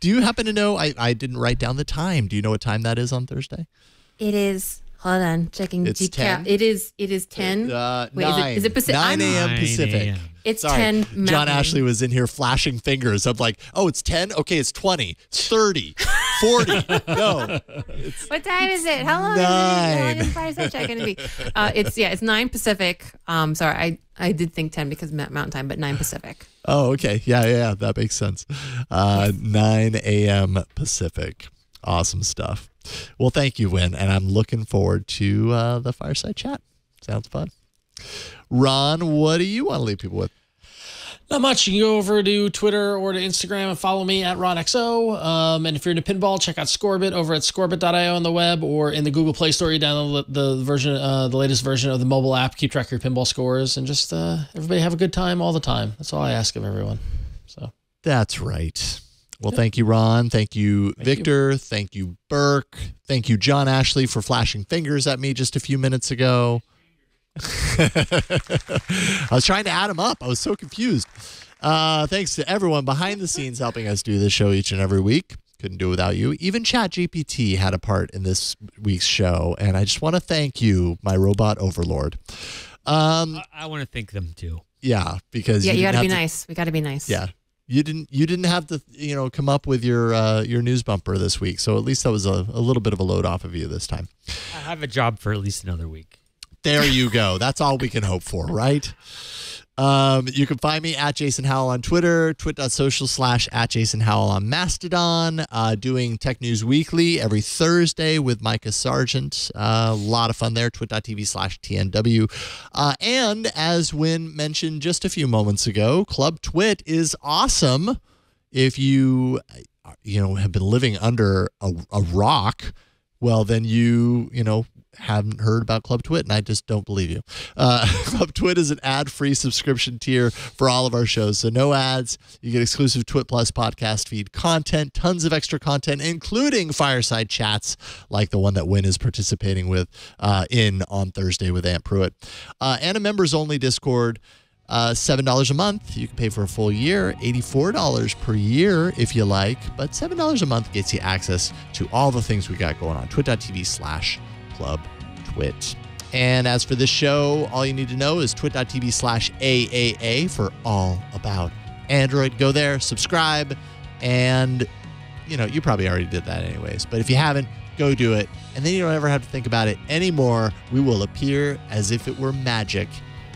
do you happen to know, I didn't write down the time. Do you know what time that is on Thursday? It is. Hold on, checking. It's 10. It is 10. 9. Is it Pacific? 9 a.m. Pacific. It's Sorry. 10 Mountain. John Ashley was in here flashing fingers. I'm like, oh, it's 10? Okay, it's 20, 30, 40. No. What time is it? How long 9. is the fireside chat going to be? It's 9 Pacific. Sorry, I did think 10 because Mountain Time, but 9 Pacific. Oh, okay. Yeah, that makes sense. 9 a.m. Pacific. Awesome stuff. Well, thank you, Wynn, and I'm looking forward to the fireside chat. Sounds fun. Ron, what do you want to leave people with? Not much. You can go over to Twitter or to Instagram and follow me at RonXO. And if you're into pinball, check out Scorebit over at scorebit.io on the web, or in the Google Play Store. You download the latest version of the mobile app. Keep track of your pinball scores, and just everybody have a good time all the time. That's all I ask of everyone. So that's right. Well, thank you, Ron. Thank you, Victor. Thank you, Burke. Thank you, John Ashley, for flashing fingers at me just a few minutes ago. I was trying to add them up. I was so confused. Thanks to everyone behind the scenes helping us do this show each and every week. Couldn't do it without you. Even ChatGPT had a part in this week's show, and I just want to thank you, my robot overlord. I want to thank them too. Yeah, because you got to be nice. We got to be nice. Yeah. You didn't have to come up with your news bumper this week, so at least that was a little bit of a load off of you this time. I have a job for at least another week. There you go. That's all we can hope for, right? You can find me at Jason Howell on Twitter, twit.social/@JasonHowell on Mastodon, doing Tech News Weekly every Thursday with Micah Sargent. A lot of fun there, twit.tv/TNW. And as Wynn mentioned just a few moments ago, Club Twit is awesome. If you have been living under a rock, well, then you haven't heard about Club Twit, and I just don't believe you. Club Twit is an ad-free subscription tier for all of our shows, so no ads. You get exclusive Twit Plus podcast feed content, tons of extra content, including fireside chats like the one that Wynn is participating with on Thursday with Aunt Pruitt, and a members-only Discord. $7 a month. You can pay for a full year, $84 per year if you like, but $7 a month gets you access to all the things we got going on. twit.tv/Club Twit. And as for this show, all you need to know is twit.tv/AAA for All About Android. Go there, subscribe, and you probably already did that anyways, but if you haven't, go do it, and then you don't ever have to think about it anymore. We will appear as if it were magic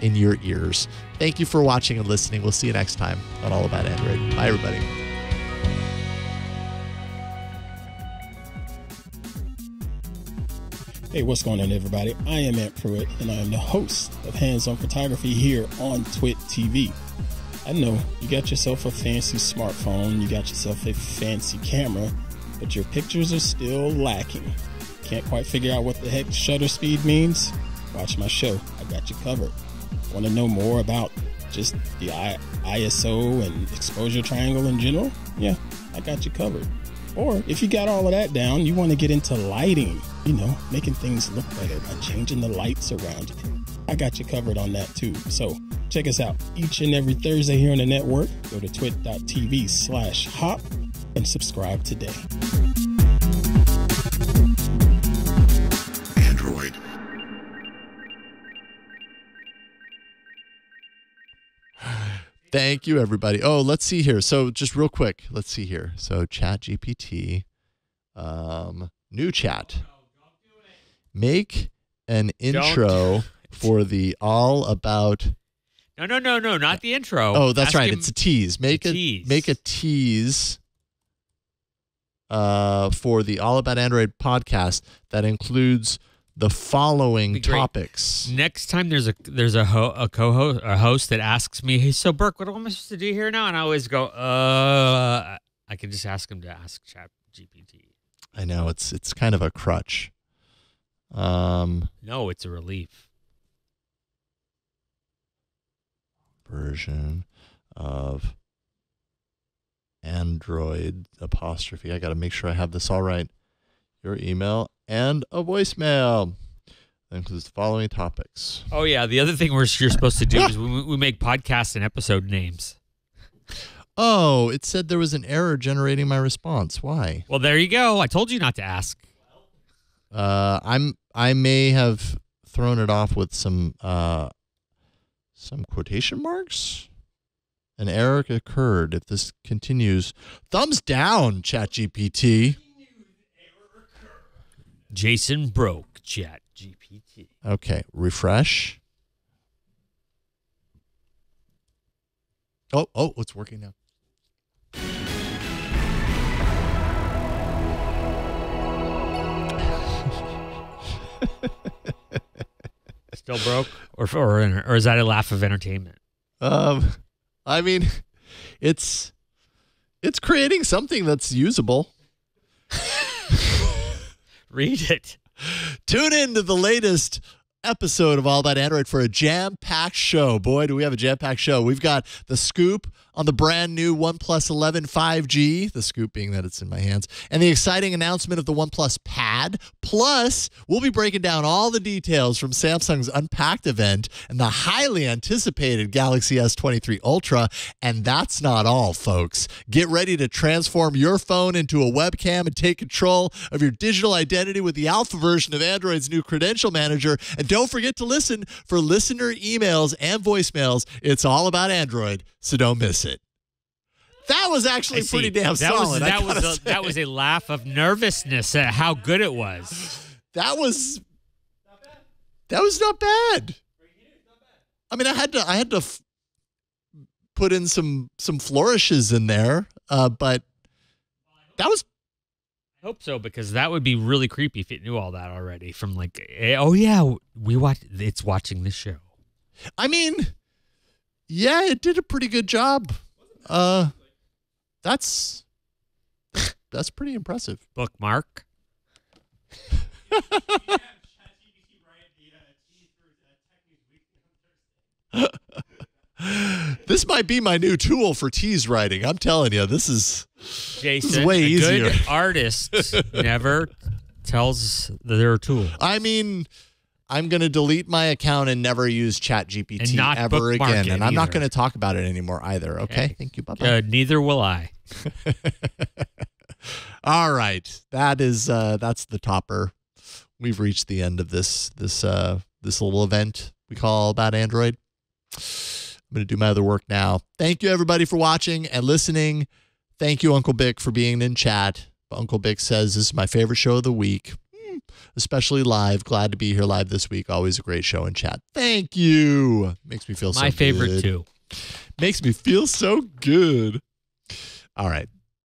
in your ears. Thank you for watching and listening. We'll see you next time on All About Android. Bye, everybody. Hey, what's going on, everybody? I am Aunt Pruitt, and I am the host of Hands-On Photography here on Twit TV. I know you got yourself a fancy smartphone, you got yourself a fancy camera, but your pictures are still lacking. Can't quite figure out what the heck shutter speed means? watch my show. I got you covered. Want to know more about just the ISO and exposure triangle in general? Yeah, I got you covered. Or if you got all of that down, you want to get into lighting, making things look better by changing the lights around you. I got you covered on that too. So check us out each and every Thursday here on the network. Go to twit.tv/hop and subscribe today. Android. Thank you, everybody. Oh, let's see here. So just real quick, let's see here. So ChatGPT, new chat. Make an intro for the all about. No, not the intro. Oh, that's right. It's a tease. Make a tease for the All About Android podcast that includes the following topics. Next time there's a co-host, a host that asks me, "Hey, so Burke, what am I supposed to do here now?" And I always go, I can just ask him to ask ChatGPT. I know it's kind of a crutch. No, it's a relief. Version of Android apostrophe. I got to make sure I have this all right. Your email and a voicemail. That includes the following topics. Oh, yeah. The other thing you're supposed to do is we make podcast and episode names. Oh, it said there was an error generating my response. Why? Well, there you go. I told you not to ask. I may have thrown it off with some quotation marks. An error occurred. If this continues, thumbs down, ChatGPT. Jason broke ChatGPT. Okay, refresh. Oh, it's working now. Still broke, or is that a laugh of entertainment? I mean, it's creating something that's usable. Read it. Tune in to the latest episode of All About Android for a jam-packed show. Boy, do we have a jam-packed show. We've got the scoop on the brand new OnePlus 11 5G, the scoop being that it's in my hands, and the exciting announcement of the OnePlus Pad. Plus, we'll be breaking down all the details from Samsung's Unpacked event and the highly anticipated Galaxy S23 Ultra. And that's not all, folks. Get ready to transform your phone into a webcam and take control of your digital identity with the alpha version of Android's new Credential Manager. And don't forget to listen for listener emails and voicemails. It's all about Android, so don't miss it. That was actually pretty damn solid. That was a laugh of nervousness at how good it was. That was not bad. I mean, I had to put in some flourishes in there, but that was. I hope so, because that would be really creepy if it knew all that already. From like, oh yeah, it's watching this show. I mean, yeah, it did a pretty good job. That's pretty impressive. Bookmark. This might be my new tool for tease writing. I'm telling you, this is way easier. A good artist never tells their tool. I mean, I'm going to delete my account and never use ChatGPT ever again. And I'm not going to talk about it anymore either. Okay? Thank you. Bye-bye. Neither will I. All right. That's the topper. We've reached the end of this little event we call All About Android. I'm going to do my other work now. Thank you, everybody, for watching and listening. Thank you, Uncle Bick, for being in chat. Uncle Bick says, this is my favorite show of the week, especially live. Glad to be here live this week. Always a great show in chat. Thank you. Makes me feel so good. My favorite, too. Makes me feel so good. All right.